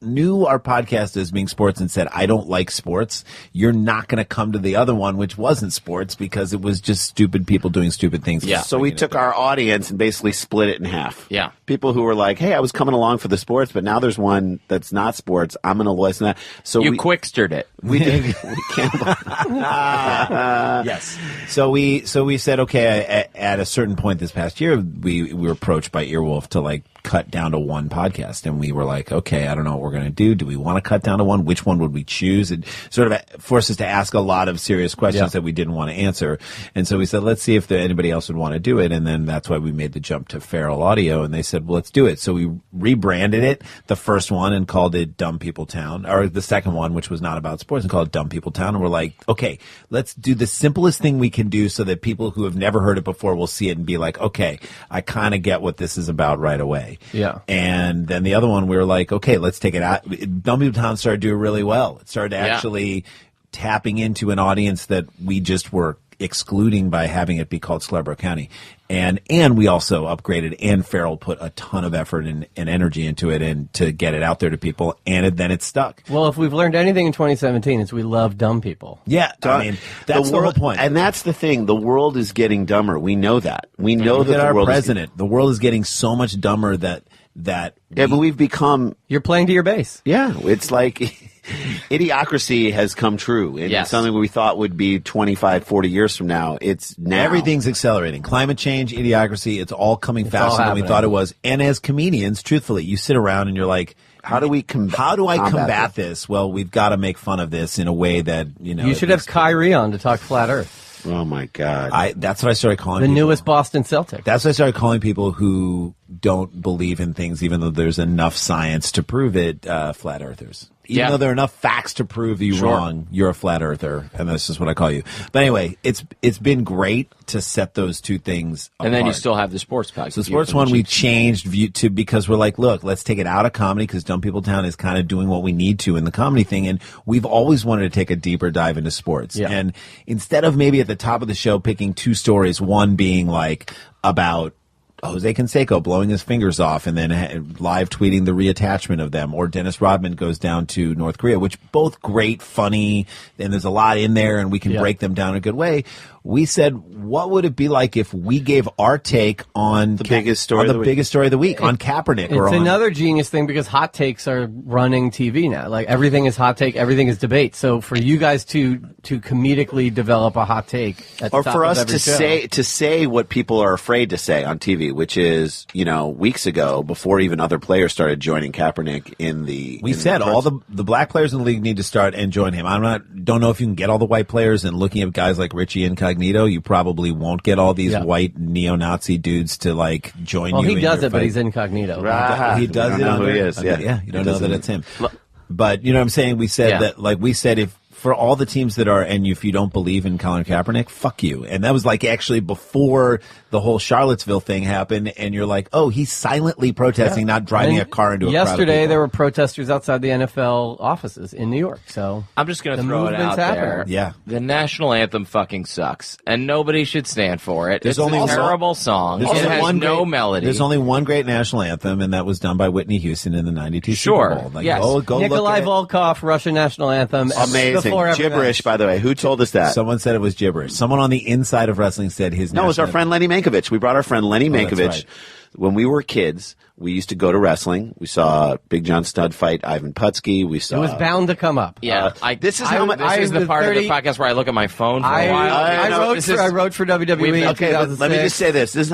knew our podcast as being sports and said, I don't like sports, you're not going to come to the other one, which wasn't sports, because it was just stupid people doing stupid things. Yeah. So we took our audience and basically split it in half. Yeah. People who were like, hey, I was coming along for the sports, but now there's one that's not sports. I'm going to listen to that. So You quickstered it. we did. We can't. Yes. So we said, okay, at a certain point this past year, we were approached by Earwolf to cut down to one podcast. And we were like, okay, I don't know what we're going to do. Do we want to cut down to one? Which one would we choose? It sort of forced us to ask a lot of serious questions that we didn't want to answer. And so we said, let's see if anybody else would want to do it. And then that's why we made the jump to Feral Audio. And they said, well, let's do it. So we rebranded it, the first one, and called it Dumb People Town, or the second one, which was not about sports, and called it Dumb People Town. And we're like, okay, let's do the simplest thing we can do so that people who have never heard it before will see it and be like, okay, I kind of get what this is about right away. Yeah. And then the other one, we were like, okay, let's take it out. Dumb People Town started doing really well. It started actually tapping into an audience that we just were excluding by having it be called Scarborough County. And we also upgraded, and Feral put a ton of effort and energy into it and to get it out there to people, and then it stuck. Well, if we've learned anything in 2017, it's we love dumb people. Yeah, I mean, that's the whole point. And that's the thing. The world is getting dumber. We know that. We know that our the world president. The world is getting so much dumber that but we've become. You're playing to your base. Yeah, it's like idiocracy has come true. And Yes. something we thought would be 25, 40 years from now. It's now. everything's accelerating. Climate change, idiocracy, it's all coming faster than we happening. thought it was. And as comedians, truthfully, you sit around and you're like, How do I combat this? Well, we've got to make fun of this in a way that, You should have Kyrie on to talk flat Earth. Oh, my God. That's what I started calling The people. newest Boston Celtic. That's what I started calling people who don't believe in things, even though there's enough science to prove it, flat earthers. Even though there are enough facts to prove you wrong, you're a flat earther, and this is what I call you. But anyway, it's been great to set those two things apart. And then you still have the sports pack. So the sports one we changed because we're like, look, let's take it out of comedy because Dumb People Town is kind of doing what we need to in the comedy thing, and we've always wanted to take a deeper dive into sports. Yeah. And instead of maybe at the top of the show picking two stories, one being like about Jose Canseco blowing his fingers off and then live tweeting the reattachment of them, or Dennis Rodman goes down to North Korea, which both great, funny, and there's a lot in there and we can break them down in a good way. We said, what would it be like if we gave our take on the biggest story of the week, on Kaepernick? It's another genius thing because hot takes are running TV now. Like everything is hot take, everything is debate. So for you guys to comedically develop a hot take at the or top for of us every to say what people are afraid to say on TV, which is, weeks ago, before even other players started joining Kaepernick we said all the black players in the league need to start and join him. Don't know if you can get all the white players, and looking at guys like Richie Incognito, you probably won't get all these white neo-Nazi dudes to join you. Well, he does it, fight. but he's incognito. He does it. Know who he is. Yeah, you don't know that it's him. But you know what I'm saying? We said that, we said if for all the teams that are, and if you don't believe in Colin Kaepernick, fuck you. And that was actually before the whole Charlottesville thing happened, and you're like, oh, he's silently protesting, not driving a car into a crowd of yesterday, people. there were protesters outside the NFL offices in New York. So I'm just going to the throw it out movement's there. happening. Yeah. The national anthem fucking sucks, and nobody should stand for it. There's It's only a one- terrible song. It has no melody. There's only one great national anthem, and that was done by Whitney Houston in the '92 Sure. Super Bowl. Yes. Go Nikolai look at it. Volkov, Russian national anthem. Amazing. Before every Gibberish, match. by the way. Who told us that? Someone said it was gibberish. Someone on the inside of wrestling said his No, it was our friend Lenny Mankiewicz. We brought our friend Lenny that's Mankiewicz. right. When we were kids, we used to go to wrestling. We saw Big John Studd fight Ivan Putski. We saw. It was bound to come up. Yeah, this is how much. This is the was part 30 of the podcast where I look at my phone for a while. I wrote for WWE. in Okay, but let me 2006. just say this. This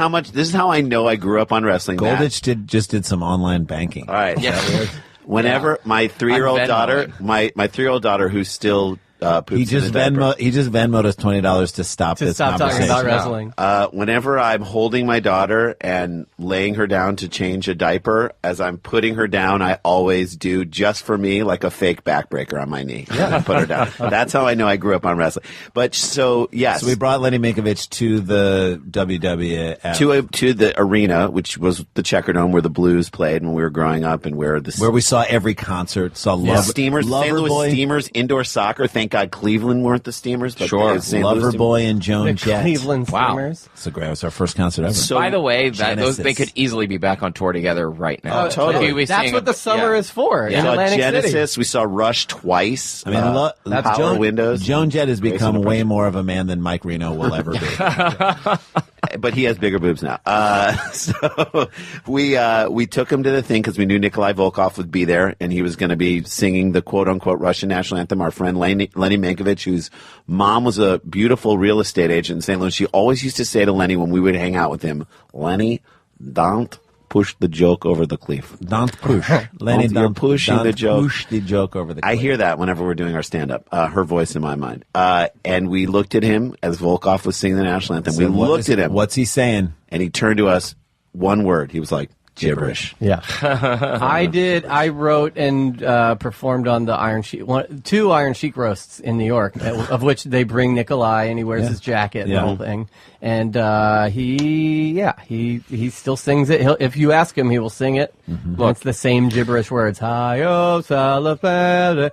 is how I know I grew up on wrestling. Matt. Golditch just did some online banking. All right. Yeah. Whenever my 3-year-old I'm daughter, Venmoing. my 3-year-old daughter, who's still poops He just in a diaper. Venmoed us $20 to stop to this stop talking conversation. about wrestling. Whenever I'm holding my daughter and laying her down to change a diaper, as I'm putting her down, I always do, just for me, like a fake backbreaker on my knee. Yeah. I put her down. That's how I know I grew up on wrestling. But yes. So we brought Lenny Mankiewicz to the WWF. To the arena, which was the Checkerdome where the Blues played when we were growing up, and where we saw every concert, saw Steamers, St. Louis Steamers, indoor soccer. Thank God Cleveland weren't the Steamers, but Sure. St. Louis Loverboy and Joan The Jett. Cleveland Wow. Steamers. It's great. It was our first concert ever. So- By the way, Genesis. they could easily be back on tour together right now. Oh, totally. We'd be That's seeing what the summer yeah. is for We in saw Atlantic Genesis. City. We saw Rush twice. I mean, that's Power Joan- Windows. Joan Jett has become Grayson way Approach. more of a man than Mike Reno will ever be. But he has bigger boobs now. So we took him to the thing because we knew Nikolai Volkov would be there, and he was going to be singing the quote-unquote Russian national anthem. Our friend Lenny Mankiewicz, whose mom was a beautiful real estate agent in St. Louis, she always used to say to Lenny when we would hang out with him, Lenny, don't push the joke over the cliff. Don't push. Lenny, You're pushing don't the joke. push the joke over the cliff. I hear that whenever we're doing our stand-up, her voice in my mind. And we looked at him as Volkov was singing the national anthem. We looked at him. What's he saying? And he turned to us, one word. He was like, gibberish. Yeah, I wrote and performed on the Iron Sheik, two Iron Sheik roasts in New York, of which they bring Nikolai and he wears his jacket and the whole thing. And he still sings it. If you ask him, he will sing it. It's the same gibberish words. Hi-yo, Salafada,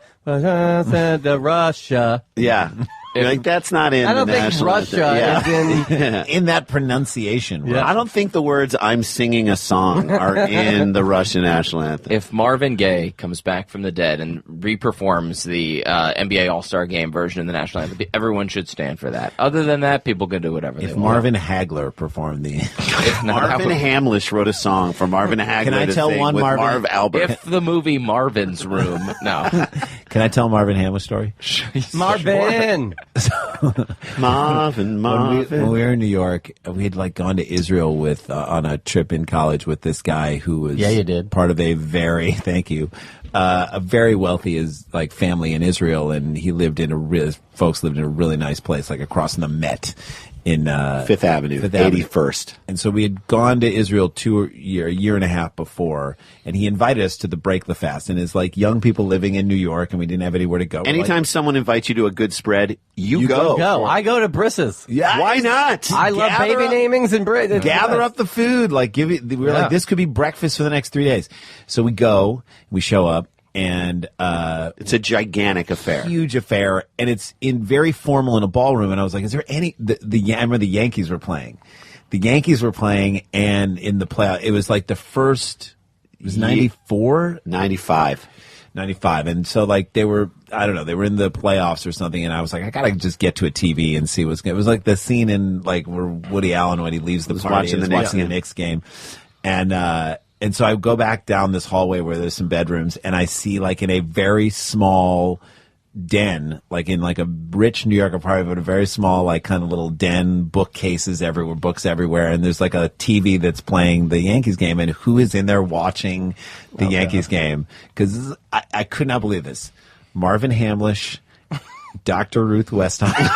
Russia. Yeah. You're like, that's not in I don't the think national Russia anthem. is in. In that pronunciation. Yeah. I don't think the words "I'm singing a song" are in the Russian national anthem. If Marvin Gaye comes back from the dead and reperforms the NBA All-Star Game version of the national anthem, everyone should stand for that. Other than that, people can do whatever they If want. Marvin Hagler performed the... Marvin Hamlish wrote a song for Marvin Hagler Can I to tell sing one with Marvin- Marv Albert. If the movie Marvin's Room, no. Can I tell Marvin Hamlish story? Marvin. Marvin. When we were in New York, we had like gone to Israel with on a trip in college with this guy who was you did. part of a very a very wealthy family in Israel, and he lived in folks lived in a really nice place, like across from the Met in Fifth Avenue, 81st. And so we had gone to Israel a year and a half before, and he invited us to the Break the Fast. And it's like young people living in New York, and we didn't have anywhere to go. Anytime someone invites you to a good spread, you go. Go. I go to Briss's. Yeah, why not? I love baby namings and bread. Gather up the food. Like we were like, this could be breakfast for the next 3 days. So we go, we show up. And it's a gigantic affair, huge affair, and it's very formal in a ballroom. And I was like, "Is there any?" I remember the Yankees were playing. The Yankees were playing, and in the playoff, it was like the first. It was 94, 95. And so like they were, I don't know, they were in the playoffs or something. And I was like, I gotta just get to a TV and see what's going. It was like the scene in like where Woody Allen when he leaves the party and is watching the Knicks game, And so I go back down this hallway where there's some bedrooms, and I see like in a very small den, like in like a rich New York apartment, but a very small like kind of little den, bookcases everywhere, books everywhere, and there's like a TV that's playing the Yankees game, and who is in there watching the Yankees game? Because I could not believe this. Marvin Hamlish, Dr. Ruth Westheim.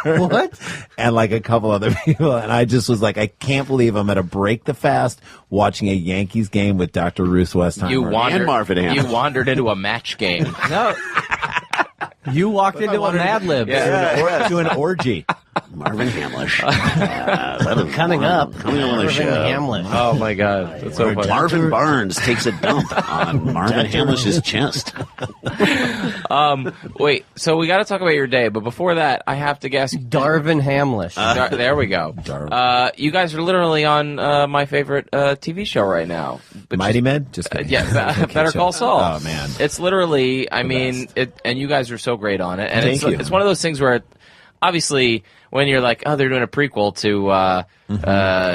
What? And like a couple other people. And I just was like, I can't believe I'm at a Break the Fast watching a Yankees game with Dr. Ruth Westheimer. And Marvin Hamlish. You wandered into a match game. No. You walked into a Mad Lib. To an orgy. Marvin Hamlish. Coming up on the show. Hamlish. Oh, my God. That's so funny. Marvin Barnes takes a dump on Marvin Hamlish's chest. Wait, so we got to talk about your day, but before that, I have to guess. Darvin Hamlish. There we go. You guys are literally on my favorite TV show right now. Mighty Men? Just kidding. Better Call Saul. Oh, man. It's literally, I mean, and you guys are so great on it. And Thank you. It's one of those things where, obviously, when you're like, oh, they're doing a prequel to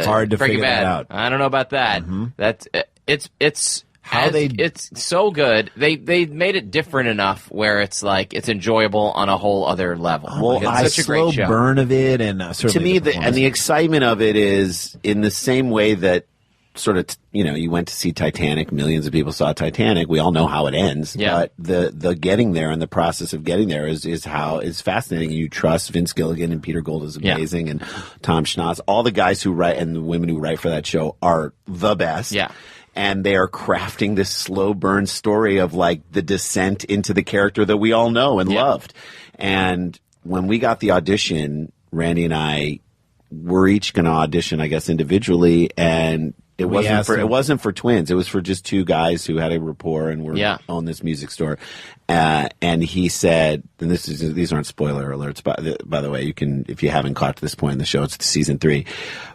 hard to Breaking figure Bad. that out. I don't know about that. Mm-hmm. That's it's so good. They made it different enough where it's like it's enjoyable on a whole other level. Well, it's such a great show. Burn of it, and to me, the excitement of it is in the same way that sort of, you went to see Titanic. Millions of people saw Titanic. We all know how it ends. Yeah. But the getting there and the process of getting there is fascinating. You trust Vince Gilligan, and Peter Gould is amazing, and Tom Schnatz. All the guys who write and the women who write for that show are the best. Yeah. And they are crafting this slow burn story of like the descent into the character that we all know and loved. And when we got the audition, Randy and I were each going to audition, I guess, individually, and it wasn't for twins. It was for just two guys who had a rapport and were owned this music store. And he said, and these aren't spoiler alerts, by the way, you can, if you haven't caught to this point in the show, it's season 3.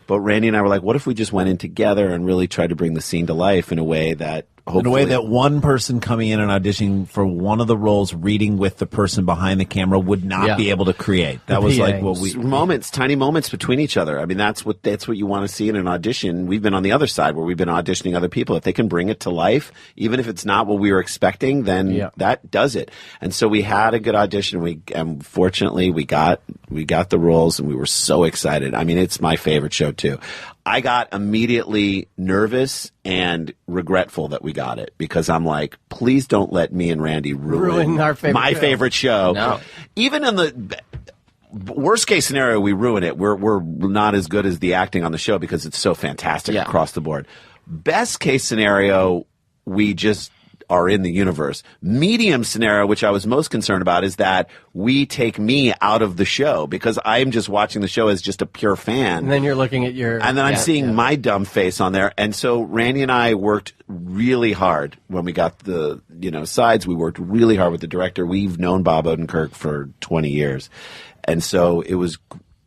But Randy and I were like, what if we just went in together and really tried to bring the scene to life in a way that one person coming in and auditioning for one of the roles, reading with the person behind the camera, would not be able to create. That was like what we tiny moments between each other. I mean, that's what you want to see in an audition. We've been on the other side where we've been auditioning other people. If they can bring it to life, even if it's not what we were expecting, then that does it. And so we had a good audition. Fortunately we got the roles, and we were so excited. I mean, it's my favorite show too. I got immediately nervous and regretful that we got it, because I'm like, please don't let me and Randy ruin our favorite show. No. Even in the worst case scenario, we ruin it. We're not as good as the acting on the show because it's so fantastic across the board. Best case scenario, we just are in the universe. Medium scenario, which I was most concerned about, is that we take me out of the show, because I'm just watching the show as just a pure fan. And then you're looking at and then I'm seeing my dumb face on there. And so Randy and I worked really hard when we got the sides. We worked really hard with the director. We've known Bob Odenkirk for 20 years. And so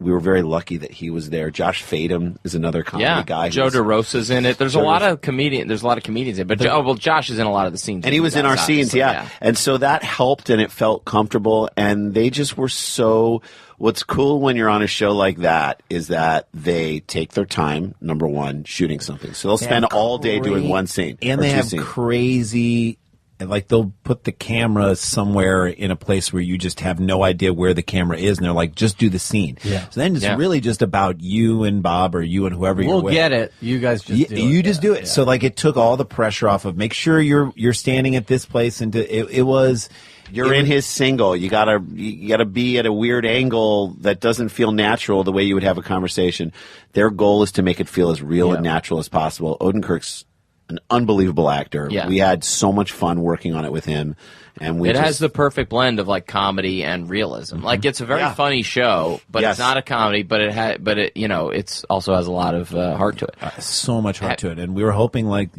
we were very lucky that he was there. Josh Fadem is another comedy guy. Joe DeRosa's in it. There's a lot of comedians in it. But Josh is in a lot of the scenes. And he was in our scenes, And so that helped, and it felt comfortable. And they just were so... What's cool when you're on a show like that is that they take their time, number one, shooting something. So they'll spend all day doing one scene. And they have crazy... and like they'll put the camera somewhere in a place where you just have no idea where the camera is, and they're like, just do the scene. Yeah. So then it's really just about you and Bob or you and whoever you're with. We'll get it. You guys just do it. You just do it. Yeah. So like it took all the pressure off of make sure you're standing at this place, and it was. You're in his single. You gotta be at a weird angle that doesn't feel natural the way you would have a conversation. Their goal is to make it feel as real and natural as possible. Odenkirk's an unbelievable actor. Yeah. We had so much fun working on it with him, and it has the perfect blend of like comedy and realism. Mm-hmm. Like it's a very funny show, but it's not a comedy. But it's also has a lot of heart to it. So much heart to it, and we were hoping like,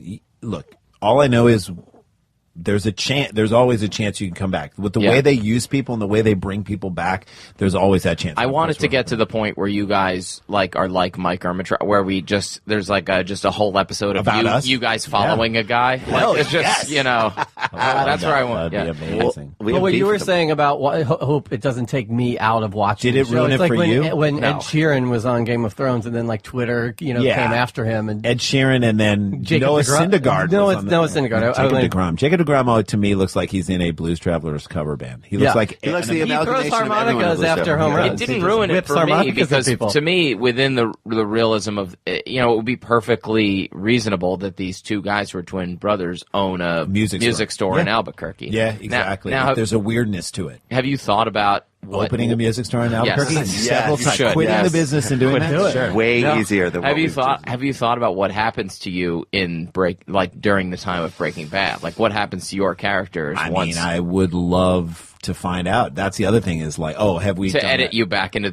look, all I know is. There's a chance. There's always a chance you can come back with the way they use people and the way they bring people back. There's always that chance. I wanted to get to the point where you guys are like Mike Ermitrau, where we there's like just a whole episode of you guys following a guy. Like, it's just that's where I want. That'd be amazing. Well, what you were saying about I hope it doesn't take me out of watching. Did it ruin it like for you? When Ed Sheeran was on Game of Thrones, and then like Twitter, came after him, and Ed Sheeran, and then Jacob Noah DeGrom. Syndergaard. Noah Syndergaard. Jacob DeGrom to me looks like he's in a Blues Travelers cover band. He looks like he looks the he throws amalgamation of everyone harmonicas in after home runs. It didn't ruin it for me because people. To me, within the realism of it would be perfectly reasonable that these two guys who are twin brothers own a music store in Albuquerque. Yeah, exactly. Now there's a weirdness to it. Have you thought about opening a music store in Albuquerque? Yes. Several times. Should. Quitting the business and doing that? Sure. Way easier than Have you thought about what happens to you during the time of Breaking Bad? Like what happens to your characters? I mean, I would love to find out. That's the other thing is like, have we mentally edit you back into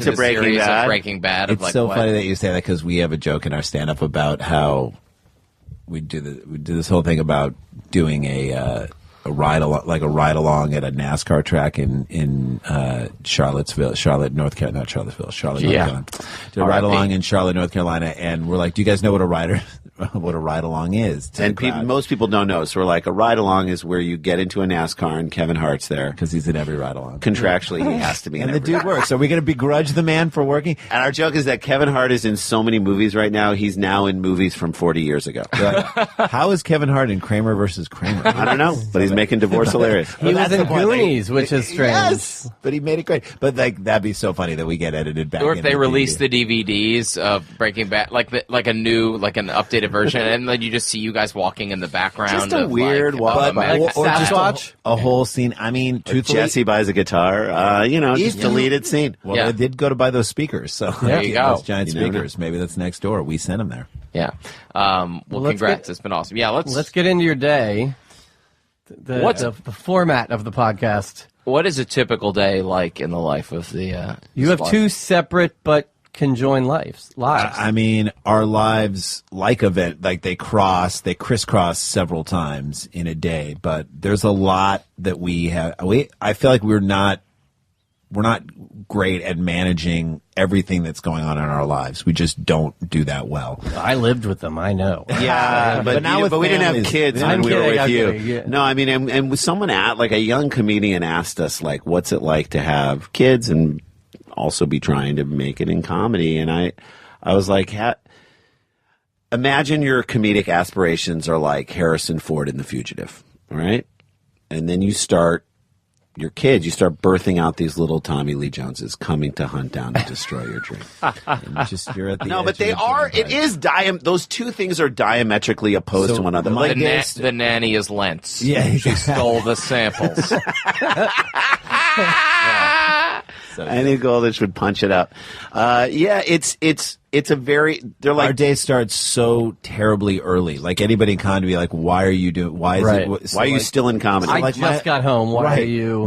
the Breaking series Bad? of Breaking Bad? It's so funny that you say that because we have a joke in our stand-up about how we do this whole thing about doing a ride along at a NASCAR track in Charlotte, North Carolina. Not Charlottesville, Charlotte, North Carolina. To ride along in Charlotte, North Carolina, and we're like, do you guys know what a ride along is? And most people don't know. So we're like, a ride along is where you get into a NASCAR and Kevin Hart's there because he's in every ride along. Contractually, he has to be. And the dude works. Are we going to begrudge the man for working? And our joke is that Kevin Hart is in so many movies right now. He's now in movies from 40 years ago. How is Kevin Hart in Kramer versus Kramer? I don't know, but he's making divorce hilarious. He was in Goonies, which is strange. Yes, but he made it great. But that'd be so funny that we get edited back. Or if they release the DVDs of Breaking Bad, like an updated version, and then you just see you guys walking in the background. Just a weird walk by. Or just a whole scene. I mean, truthfully, Jesse buys a guitar. Just deleted scene. Well, I did go to buy those speakers. So there you go. Those giant speakers. Maybe that's next door. We sent them there. Yeah. Congrats. It's been awesome. Yeah. Let's get into your day. The format of the podcast. What is a typical day like in the life of the? You have two separate but conjoined lives. I mean, our lives they crisscross several times in a day. But there's a lot that we have. I feel like we're not great at managing everything that's going on in our lives. We just don't do that well. I lived with them. I know. Yeah, but we didn't have kids when we were with you. Yeah. No, I mean, and someone like a young comedian asked us, like, what's it like to have kids and also be trying to make it in comedy? And I was like, imagine your comedic aspirations are like Harrison Ford in The Fugitive, all right? And then you start birthing out these little Tommy Lee Joneses coming to hunt down and destroy your dream. You're at the no, edge but they are. It is those two things are diametrically opposed to one another. The nanny is Lentz. Yeah, she stole the samples. I think Goldich would punch it up. It's a very. They're like our day starts so terribly early. Like anybody in comedy, like, why are you doing? Why is it? Why are you still in comedy? I just got home. Why are you?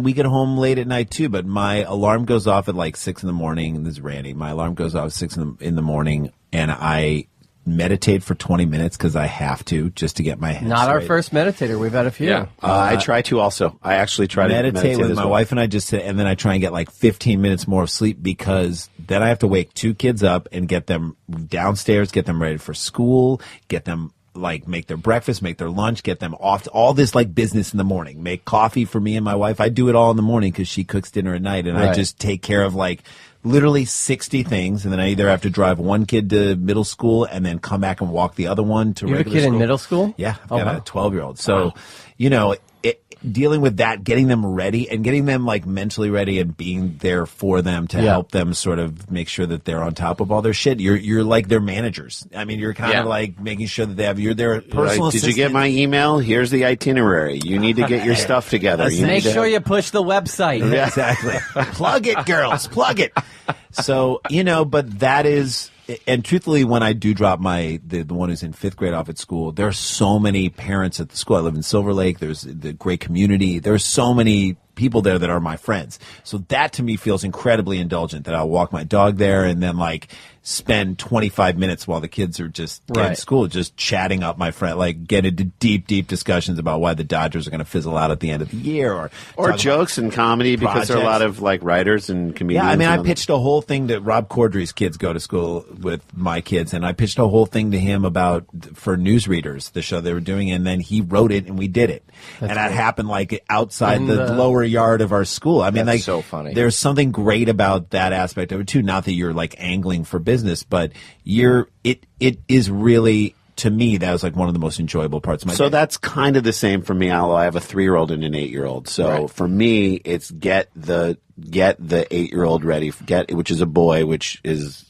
We get home late at night too. But my alarm goes off at like 6 a.m. This is Randy. My alarm goes off at 6 in the morning, and I meditate for 20 minutes because I have to just to get my head Not straight. our first meditator. We've had a few. Yeah. I try to also. I actually try to meditate with my wife, and I just sit, and then I try and get like 15 minutes more of sleep because then I have to wake two kids up and get them downstairs, get them ready for school, get them like make their breakfast, make their lunch, get them off to all this like business in the morning, make coffee for me and my wife. I do it all in the morning because she cooks dinner at night, and I just take care of like literally 60 things, and then I either have to drive one kid to middle school and then come back and walk the other one to You have a regular kid school. in middle school? Yeah, I've got a 12-year-old. So, dealing with that, getting them ready and getting them like mentally ready and being there for them to help them sort of make sure that they're on top of all their shit. You're like their managers. I mean, you're kind of like making sure that you're their personal Like, did you get my email? Here's the itinerary. You need to get your stuff together. Make sure you push the website. Yeah, exactly. Plug it, girls. Plug it. So, but that is, and truthfully, when I do drop the one who's in 5th grade off at school, there are so many parents at the school. I live in Silver Lake. There's the great community. There's so many people there that are my friends. So that to me feels incredibly indulgent, that I'll walk my dog there and then like spend 25 minutes while the kids are just in school, just chatting up my friend, like get into deep discussions about why the Dodgers are going to fizzle out at the end of the year, or jokes and comedy, because there are a lot of like writers and comedians. Yeah, I mean, I pitched a whole thing to Rob Corddry's kids go to school with my kids, and I pitched a whole thing to him for newsreaders, the show they were doing, and then he wrote it and we did it. And that happened like outside the lower yard of our school. I mean, that's like so funny. There's something great about that aspect of it too. Not that you're like angling for business, but it is really, to me, that was like one of the most enjoyable parts of my day. So that's kind of the same for me, although I have a 3-year-old and an 8-year-old. So for me, it's get the 8-year-old ready, which is a boy, which is,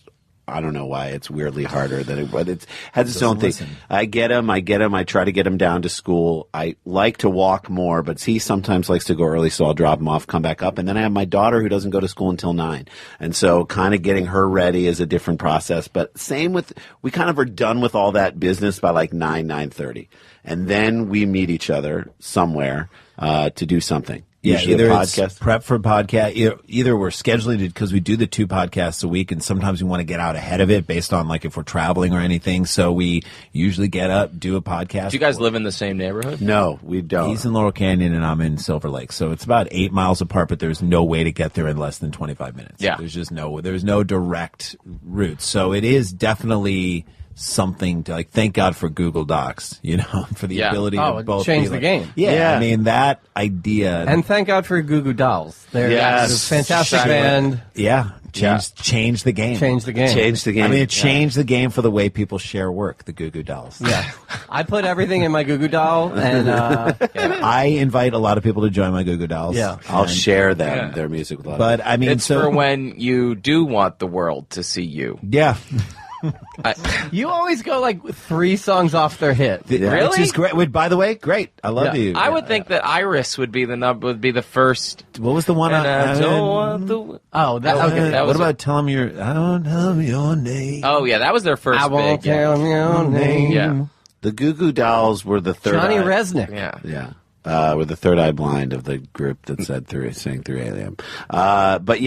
I don't know why it's weirdly harder than it, but it has its own thing. I get him. I try to get him down to school. I like to walk more, but he sometimes likes to go early, so I'll drop him off, come back up. And then I have my daughter who doesn't go to school until 9. And so kind of getting her ready is a different process. But same with, we kind of are done with all that business by like 9:30. And then we meet each other somewhere to do something. Yeah, Usually either a it's podcast. prep for podcast. Either we're scheduling it because we do the 2 podcasts a week, and sometimes we want to get out ahead of it based on like if we're traveling or anything. So we usually get up, do a podcast. Do you guys live in the same neighborhood? No, we don't. He's in Laurel Canyon and I'm in Silver Lake, so it's about 8 miles apart. But there's no way to get there in less than 25 minutes. Yeah, there's no direct route. So it is definitely something to like. Thank God for Google Docs, for the ability to both change the game. Yeah, I mean that idea. And thank God for Goo Goo Dolls. They're a fantastic band. Yeah. Change the game. Change the game. Change the game. I mean, it changed the game for the way people share work, the Goo Goo Dolls. Yeah. I put everything in my Goo Goo Doll, and I invite a lot of people to join my Goo Goo Dolls. Yeah. I'll share their music with a lot. But I mean, it's for when you do want the world to see you. Yeah. You always go like 3 songs off their hit. Really? Which is great. By the way, great. I love you. I would think that Iris would be the first. What was the one? And I don't want the. What about tell them I don't tell them your name. Oh yeah, that was their first. I won't big, tell them your name. Yeah. The Goo Goo Dolls were the third. Johnny eye. Resnick. Yeah. Were the third eye blind of the group that sang through Alien. But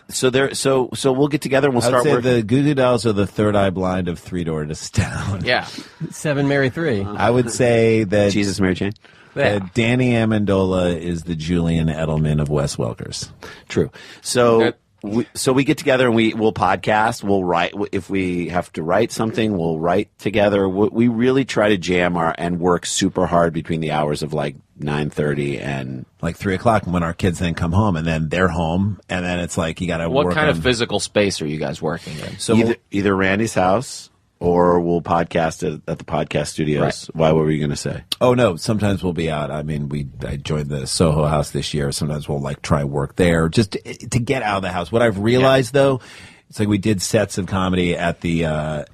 so we'll get together and we'll start working. The Goo Goo Dolls are the third eye blind of Three Door Town. Yeah. 7 Mary 3. I would say that Jesus, Mary Jane. Danny Amendola is the Julian Edelman of Wes Welkers. True. So we get together and we'll podcast. We'll write if we have to write something. We'll write together. We really try to jam and work super hard between the hours of like 9:30 and like 3 o'clock when our kids then come home, and then they're home, and then it's like you got to work. What kind of physical space are you guys working in? So either Randy's house. Or we'll podcast at the podcast studios. Right. Why? What were you going to say? Oh no! Sometimes we'll be out. I mean, I joined the Soho House this year. Sometimes we'll like try work there just to get out of the house. What I've realized though, it's like we did sets of comedy at the.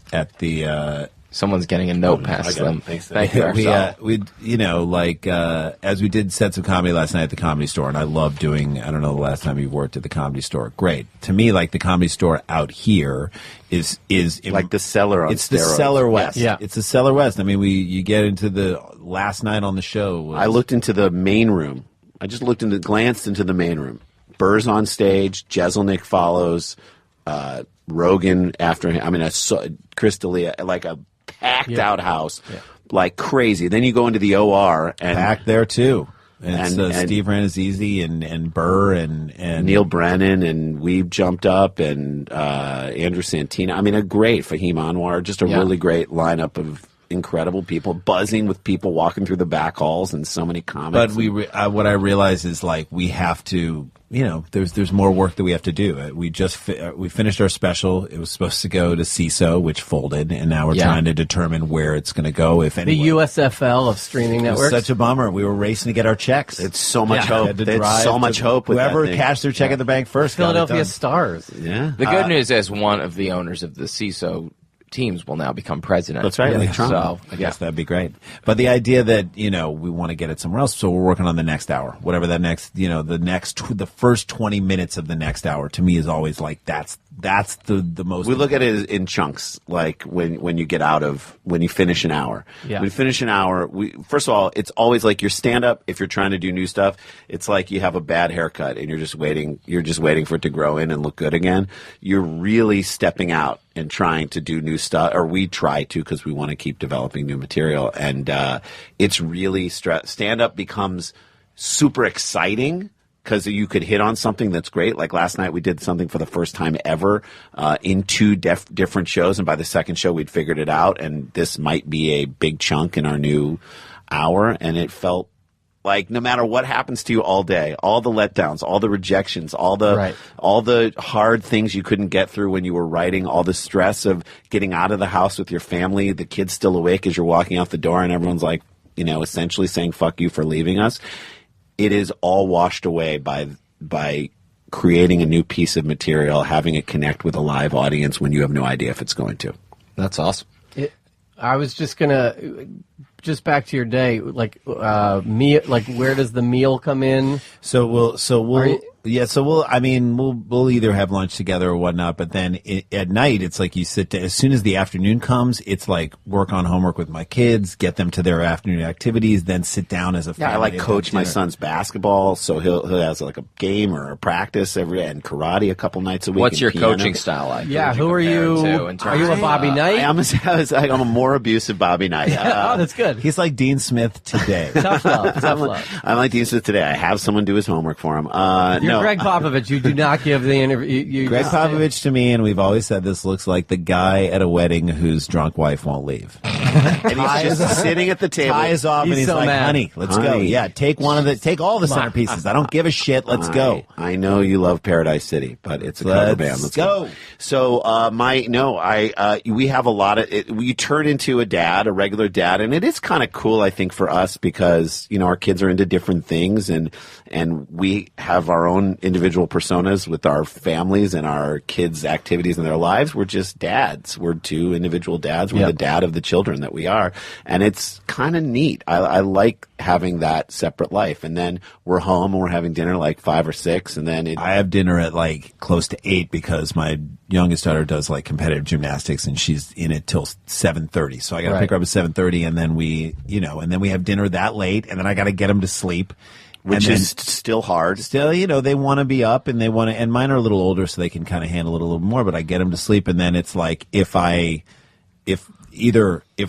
Someone's getting a note past them. Thank you. As we did sets of comedy last night at the Comedy Store, and I love doing. I don't know the last time you've worked at the Comedy Store. Great to me. Like the Comedy Store out here is like the Cellar. It's the Cellar West. Yeah, it's the Cellar West. I mean, you get into the last night on the show. I looked into the main room. I just glanced into the main room. Burr's on stage. Jeselnik follows. Rogan after him. I mean, I saw Chris D'Elia, like a packed out house, like crazy. Then you go into the OR and packed there too. And Steve Ranazizi and Burr and Neil Brennan and Weeb jumped up and Andrew Santino. I mean, a great Fahim Anwar, just a really great lineup of incredible people, buzzing with people walking through the back halls and so many comics. But what I realize is like we have to, there's more work that we have to do. We just we finished our special. It was supposed to go to CISO, which folded, and now we're trying to determine where it's going to go, if anywhere. The USFL of streaming networks. It was such a bummer. We were racing to get our checks. It's so much hope. It's so much hope with whoever that cashed their check at the bank first. Philadelphia Stars. Yeah. The good news is one of the owners of the CISO teams will now become president. That's right. Like Trump. So I guess that'd be great. But the idea that, we want to get it somewhere else, so we're working on the next hour. Whatever that next, the first 20 minutes of the next hour to me is always like that's the most. We look at it in chunks, like when you finish an hour. Yeah. When you finish an hour, first of all, it's always like your stand up. If you're trying to do new stuff, it's like you have a bad haircut and you're just waiting for it to grow in and look good again. You're really stepping out and trying to do new stuff, or we try to, because we want to keep developing new material. And it's really stand up becomes super exciting, because you could hit on something that's great. Like last night, we did something for the first time ever in two different shows, and by the second show, we'd figured it out, and this might be a big chunk in our new hour, and it felt like no matter what happens to you all day, all the letdowns, all the rejections, all the hard things you couldn't get through when you were writing, all the stress of getting out of the house with your family, the kids still awake as you're walking out the door, and everyone's like, essentially saying "fuck you" for leaving us. It is all washed away by creating a new piece of material, having it connect with a live audience when you have no idea if it's going to. that's awesome. I was just back to your day, like where does the meal come in? We'll either have lunch together or whatnot, but then at night, it's like you sit down, as soon as the afternoon comes, it's like work on homework with my kids, get them to their afternoon activities, then sit down as a family. Yeah, I like coach my son's basketball, so he'll has like a game or a practice and karate a couple nights a week. What's your piano. coaching style like? Yeah, who are you? Are you a Bobby Knight? I'm a more abusive Bobby Knight. Oh, that's good. He's like Dean Smith today. Tough love. I'm like Dean Smith today. I have someone do his homework for him. You're Greg Popovich. You do not give the interview. Greg Popovich to me, and we've always said this, looks like the guy at a wedding whose drunk wife won't leave. And he's just sitting at the table. Tie is off, and he's so like, mad. "Honey, let's go. Yeah, take all the centerpieces. I don't give a shit. Let's go." I know you love Paradise City, but it's a cover band. Let's go. So, we have a lot of it. We turn into a regular dad, and it is kind of cool, I think, for us because our kids are into different things, and we have our own individual personas with our families and our kids' activities in their lives. We're just dads. We're two individual dads. We're the dad of the children that we are, and it's kind of neat. I like having that separate life, and then we're home and we're having dinner like 5 or 6, and then I have dinner at like close to 8 because my youngest daughter does like competitive gymnastics and she's in it till 7:30. So I got to pick her up at 7:30, and then we have dinner that late, and then I got to get them to sleep. Which is still hard. Still, they want to be up, and they want to, and mine are a little older, so they can kind of handle it a little more, but I get them to sleep, and then it's like, if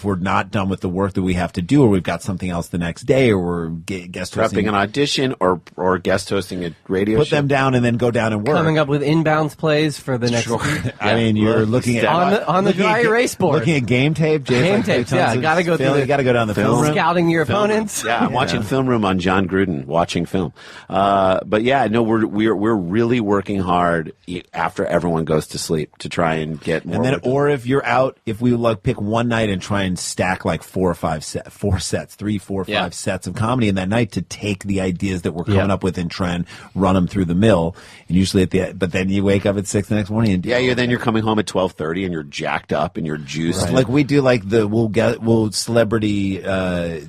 we're not done with the work that we have to do, or we've got something else the next day, or we're guest hosting, prepping an audition, or guest hosting a radio put show. them down and then go down and work. Coming up with inbounds plays for the next week. I mean, you're looking at on the dry erase board. Looking at game tape. Game tapes, yeah. Got to go through. You got to go down the film room. Scouting your opponents. Yeah, I'm watching Film Room on John Gruden, watching film. But yeah, no, we're really working hard after everyone goes to sleep to try and get more. And then, or if you're out, if we pick one night and try and stack like 4 sets, 3, 4, 5 sets of comedy in that night to take the ideas that we're coming up with and try and run them through the mill. And usually but then you wake up at 6 the next morning and then you're coming home at 12:30 and you're jacked up and you're juiced. Right. Like we do, like we'll celebrity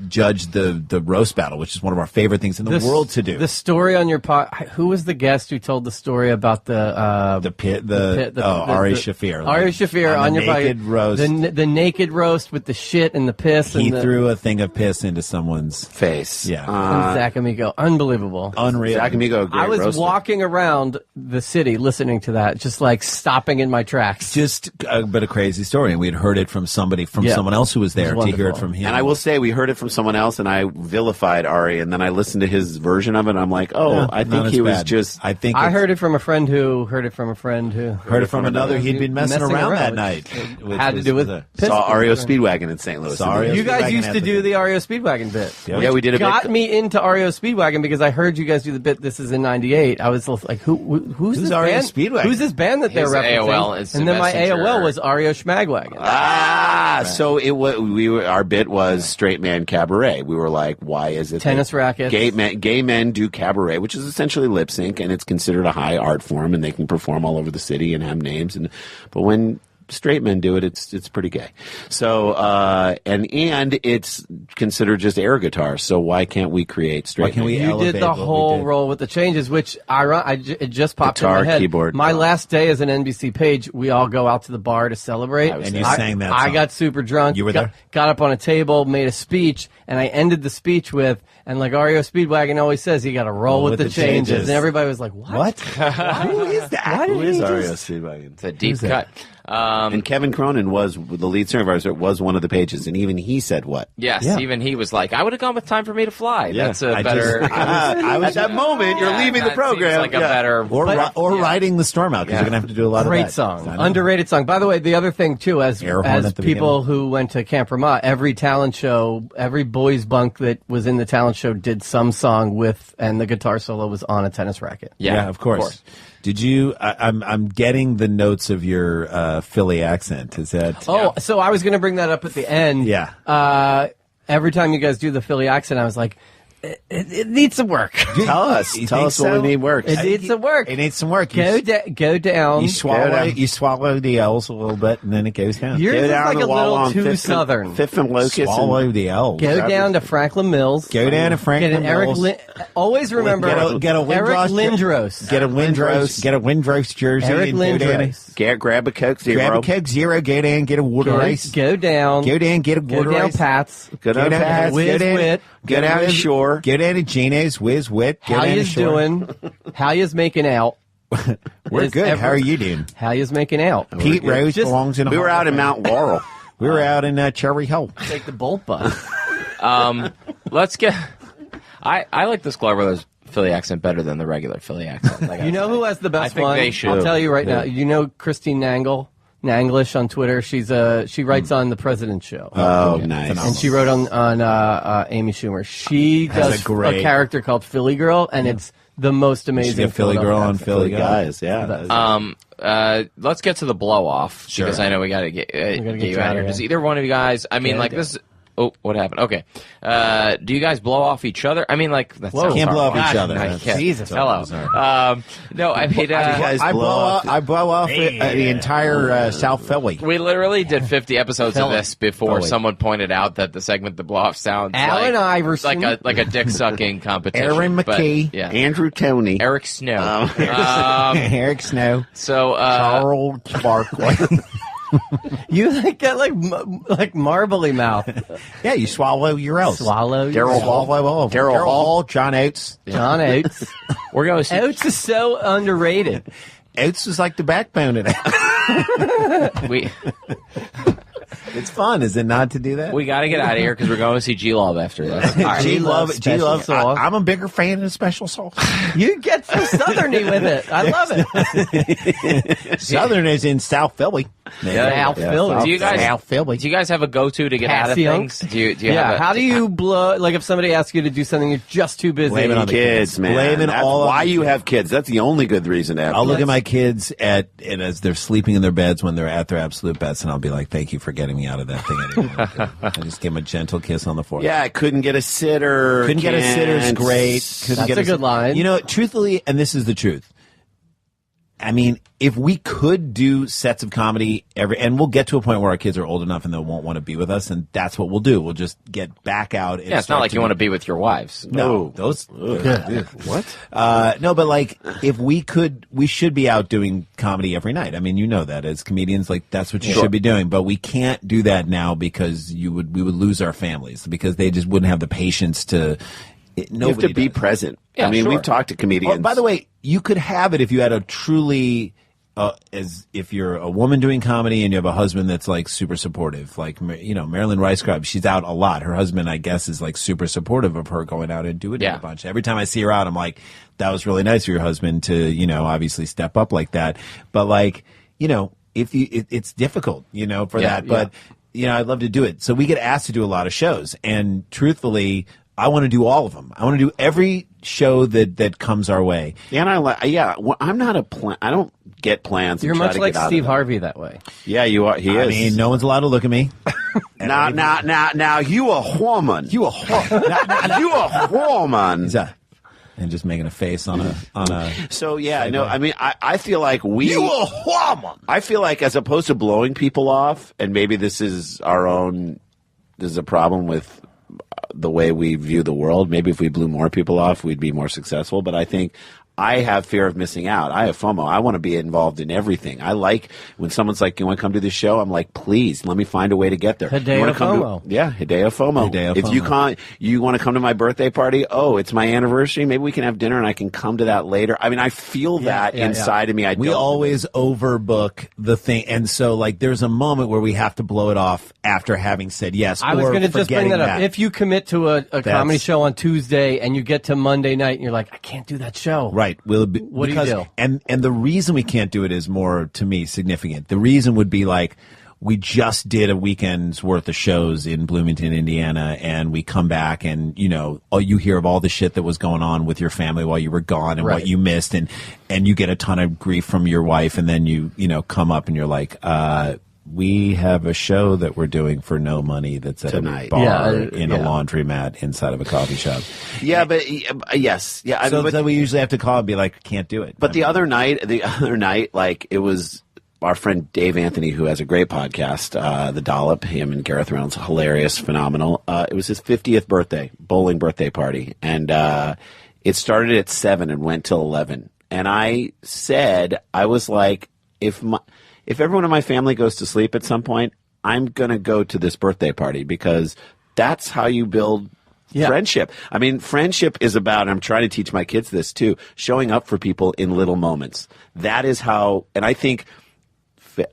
judge the roast battle, which is one of our favorite things in the world to do. The story on your pod. Who was the guest who told the story about the pit? Ari Shaffir. Ari Shaffir on your naked roast. The naked roast with the shit and the piss. He threw a thing of piss into someone's face. Yeah. Zach Amico. Unbelievable. Unreal. Zach Amico, a great I was roaster. walking around the city listening to that, just like stopping in my tracks. But a crazy story. And we'd heard it from someone else who was there to hear it from him. And I will say, we heard it from someone else, and I vilified Ari, and then I listened to his version of it, and I'm like, I think he was just... I heard it from a friend who heard it from a friend who... Heard it from another. He'd been messing around that night. Had to do with piss. Saw REO Speedway Speedwagon in St. Louis. Sorry. You guys Speedwagon used to do the REO Speedwagon bit. Yeah, we did a got bit. me into REO Speedwagon because I heard you guys do the bit. This is in '98. I was like, who's this REO band? Speedwagon? Who's this band that they're His referencing? AOL is and then my Messenger. AOL was REO Schmagwagon. So our bit was Straight Man Cabaret. We were like, why is it Tennis that rackets. Gay men do cabaret, which is essentially lip sync, and it's considered a high art form, and they can perform all over the city and have names. But when straight men do it, it's pretty gay. So and it's considered just air guitar. So why can't we create straight? Why can't we men? You did the whole role with the changes, which it just popped Guitar, in my head. keyboard, my drum. last day as an NBC page, we all go out to the bar to celebrate. And you sang that I song. got super drunk. You were there? Got up on a table, made a speech, and I ended the speech with, and like REO Speedwagon always says, you got to roll with the changes. And everybody was like, what? Who is that? Why did Who he is just- REO Speedwagon? It's a deep cut. And Kevin Cronin was the lead singer of ours. Was one of the pages, and even he said what? Yes, Yeah. even he was like, I would have gone with Time for Me to Fly. Yeah, That's a I better. just- I was at that moment. You're leaving the that program. seems like a better. Or riding the storm out because you're going to have to do a lot Great of that. song. I know. Underrated song. By the way, the other thing, too, as Air horn at the people beginning. who went to Camp Vermont, every talent show, every boys' bunk that was in the talent show did some song with, and the guitar solo was on a tennis racket. Yeah, of course. Did you? I'm getting the notes of your Philly accent. Is that? Oh, so I was going to bring that up at the end. Yeah. Every time you guys do the Philly accent, I was like, it needs some work. Tell us. You Tell think us what so? we need work. It needs some work. It needs some work. Go down. You swallow. down. You swallow the L's a little bit, and then it goes down. Yours Go is down like the a wall little on too Fifth and- southern. Fifth and Locust. Swallow the L's. Go down to Franklin Mills. Go down to Franklin Get an Eric. Mills. Always remember Get a Eric Windross. Lindros. Get a Windross. Get a Windross jersey. Eric and go down. Lindros. Grab a Coke Zero. Grab a Coke Zero. Go down. Get a water ice. Go down. Go down. Get a Go water down, ice. Pat's. Go down Go down Pat's. to Whiz Wit. Go down to Shore. Go down to Gino's. Whiz Wit. Go How down to yous Shore. doing? How yous making out? We're Is good. ever- How are you doing? How yous making out? Pete good. Rose Just- belongs in. We were out in Mount Laurel. We were out in Cherry Hill. Take the Bolt bus. Let's get. I like the Sklar Brothers Philly accent better than the regular Philly accent. Like You know who has the best I think one? they should. I'll tell you right now. You know Christine Nanglish on Twitter. She writes on the President's Show. Oh, nice. And she wrote on Amy Schumer. She Has does a great- a character called Philly Girl, and it's the most amazing. She's a Philly girl on Philly Guys, yeah. Let's get to the blow off Sure. because I know we got to get get you out of here. Does either one of you guys? I mean, Yeah, like I this. Oh, what happened? Okay. Do you guys blow off each other? I mean, like that Whoa. sounds Can't blow horrible. off each other. I That's- can't. Jesus. Hello. No, I mean, guys I blow off blow off the entire South Philly. we literally did 50 episodes of Philly. this before Philly. someone pointed out that the segment "The Blow Off" sounds Allen like Iverson. like a dick sucking competition. Aaron But, McKee. yeah, Andrew Toney. Eric Snow. Eric Snow, So Charles Barkley. You get like marbly mouth. Yeah, you swallow your L's. Swallow. Daryl Swallow all. Daryl Hall. John Oates. John Oates. we're going to see. Oates is so underrated. Oates is like the backbone of that. We It's fun, is it not, to do that? got to get out of here because we're going to see G Love after this. G-Love special sauce. I'm a bigger fan of special sauce. You get so southerny with it. I love it. Southern is in South Philly. South Philly. Do you guys South Philly. Do you guys have a go-to to get out of Passion. things? Do you Yeah. have a, How do you blow? Like if somebody asks you to do something, you're just too busy. Blame it on the Kids, man. Blaming That's all on why the you kids. have kids. That's the only good reason to have I'll look kids. at my kids and as they're sleeping in their beds when they're at their absolute best, and I'll be like, "Thank you for getting me out of that thing." I just give them a gentle kiss on the forehead. Yeah, I couldn't get a sitter. Couldn't get a sitter's Can't- great. Couldn't That's get a good line. You know, truthfully, and this is the truth. I mean, if we could do sets of comedy and we'll get to a point where our kids are old enough and they won't want to be with us, and that's what we'll do. We'll just get back out. And Yeah, it's not like you want to be with your wives. No, those. What? No, but like, if we could, we should be out doing comedy every night. I mean, you know that as comedians, like that's what you should be doing. But we can't do that now because we would lose our families because they just wouldn't have the patience to. You have to be present. Yeah, I mean, sure. we've talked to comedians. Oh, by the way, you could have it if you had a truly, as if you're a woman doing comedy and you have a husband that's like super supportive, like Marilyn Rice-Grub. She's out a lot. Her husband, I guess, is like super supportive of her going out and doing it Yeah. a bunch. Every time I see her out, I'm like, that was really nice of your husband to obviously step up like that. But like if it's difficult, for Yeah, that, but. I'd love to do it. So we get asked to do a lot of shows, and truthfully, I want to do all of them. I want to do every show that comes our way. And I'm not a plan. I don't get plans. You're and try much to like get out Steve of them. Harvey that way. Yeah, you are. He is. I mean, no one's allowed to look at me. Now, you a woman. You a whore. You a woman. And just making a face on a. So yeah, no. I mean, I feel like You a woman. I feel like as opposed to blowing people off, and maybe this is a problem with the way we view the world. Maybe if we blew more people off, we'd be more successful. But I think I have fear of missing out. I have FOMO. I want to be involved in everything. I like when someone's like, "You want to come to this show?" I'm like, "Please, let me find a way to get there." Hideo FOMO. Hideo FOMO. If you want to come to my birthday party, it's my anniversary. Maybe we can have dinner and I can come to that later. I mean, I feel that inside of me. We always overbook the thing. And so, like, there's a moment where we have to blow it off after having said yes. I was going to just bring that up. If you commit to a comedy show on Tuesday and you get to Monday night and you're like, I can't do that show. Right. What do you do? And the reason we can't do it is more, to me, significant. The reason would be like, we just did a weekend's worth of shows in Bloomington, Indiana, and we come back and, you hear of all the shit that was going on with your family while you were gone and what you missed, and you get a ton of grief from your wife, and then you come up and you're like, we have a show that we're doing for no money that's at Tonight. a bar in a laundromat inside of a coffee shop. Yeah, but yes. Yeah. So we usually have to call and be like, can't do it. But the other night, like it was our friend Dave Anthony, who has a great podcast, The Dollop, him and Gareth Reynolds, hilarious, phenomenal. It was his 50th bowling birthday party. And it started at 7 and went till 11. And I was like, if everyone in my family goes to sleep at some point, I'm going to go to this birthday party because that's how you build friendship. I mean, friendship is about, and I'm trying to teach my kids this too, showing up for people in little moments. That is how, and I think,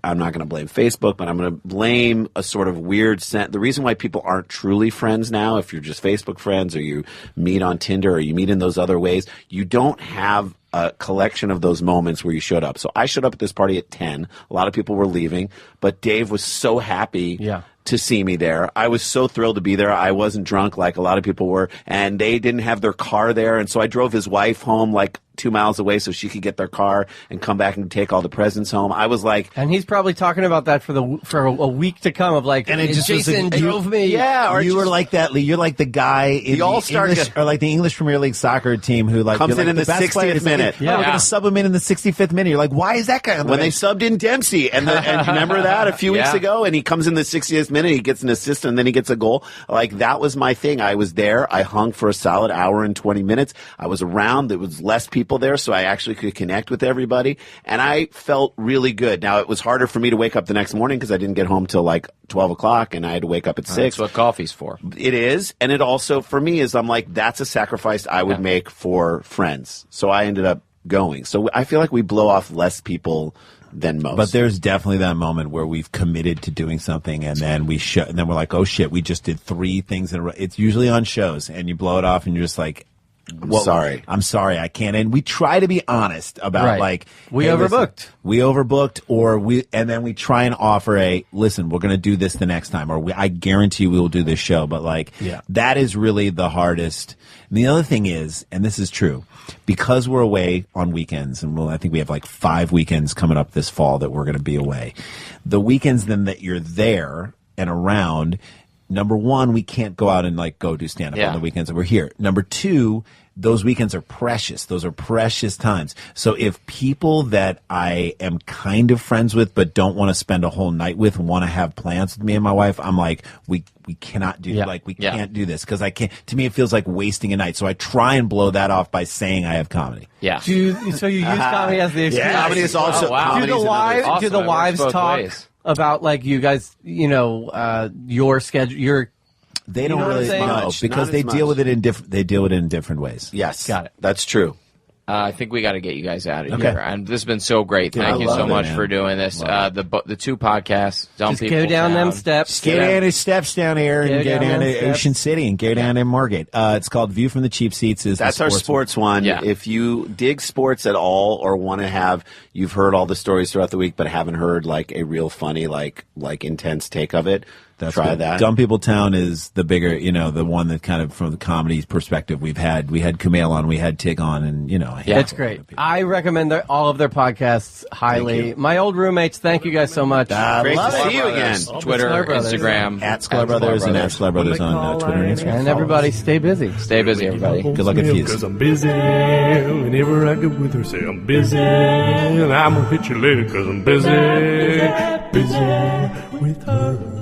I'm not going to blame Facebook, but I'm going to blame a sort of weird sense. The reason why people aren't truly friends now, if you're just Facebook friends or you meet on Tinder or you meet in those other ways, you don't have a collection of those moments where you showed up. So I showed up at this party at 10. A lot of people were leaving, but Dave was so happy to see me there. I was so thrilled to be there. I wasn't drunk like a lot of people were, and they didn't have their car there, and so I drove his wife home like 2 miles away so she could get their car and come back and take all the presents home. I was like, and he's probably talking about that for a week to come of like, and it just Jason drove me. Yeah, or you were like that. You're like the guy in the All-Star English, or like the English Premier League soccer team who like comes in like the 60th minute. We're going to sub him in the 65th minute. You're like, why is that guy on the when they subbed in Dempsey and remember that a few weeks ago, and he comes in the 60th minute, he gets an assist and then he gets a goal. Like, that was my thing. I was there. I hung for a solid hour and 20 minutes. I was around. There was less people there, so I actually could connect with everybody, and I felt really good. Now, it was harder for me to wake up the next morning because I didn't get home till like 12 o'clock, and I had to wake up at 6. That's what coffee's for. It is, and it also, for me, is I'm like, that's a sacrifice I would make for friends. So I ended up going. So I feel like we blow off less people than most. But there's definitely that moment where we've committed to doing something, and then and then we're like, oh shit, we just did 3 things in a row. It's usually on shows, and you blow it off, and you're just like, I'm sorry, I can't. And we try to be honest about like, we overbooked. We overbooked, and then we try and offer listen, we're going to do this the next time, or I guarantee we will do this show. But like, that is really the hardest. And the other thing is, and this is true, because we're away on weekends, and I think we have like 5 weekends coming up this fall that we're going to be away. The weekends then that you're there and around, number one, we can't go out and like go do stand-up on the weekends that we're here. Number 2, those weekends are precious. Those are precious times. So if people that I am kind of friends with but don't want to spend a whole night with want to have plans with me and my wife, I'm like, we cannot do can't do this because I can't. To me, it feels like wasting a night. So I try and blow that off by saying I have comedy. Yeah. So you use comedy as the excuse. Yeah, comedy is also. Do the wives talk about like you guys? Your schedule. They don't really know because they deal with it in different ways. Yes, got it. That's true. I think we got to get you guys out of here. And this has been so great. Thank you so much for doing this. The 2 podcasts. Just go down them steps. Get down the steps down here and go down to Ocean City and go down to Margate. It's called View from the Cheap Seats. That's our sports one. Yeah. If you dig sports at all or want to have, you've heard all the stories throughout the week but haven't heard like a real funny, like intense take of it, That's try good. that. Dumb People Town is the bigger, the one that kind of from the comedy perspective we had Kumail on, we had Tig on, and it's great. I recommend all of their podcasts highly. My old roommates, thank you guys so much. Great to see you again. Twitter, Sklar Brothers. Instagram At Sklar Brothers and at Sklar Brothers on Twitter and Instagram. And everybody, stay busy. Stay busy, everybody. Good luck at Fuse. Because I'm busy. Whenever I get with her, say I'm busy. And I'm going to hit you later because I'm busy. Busy with her.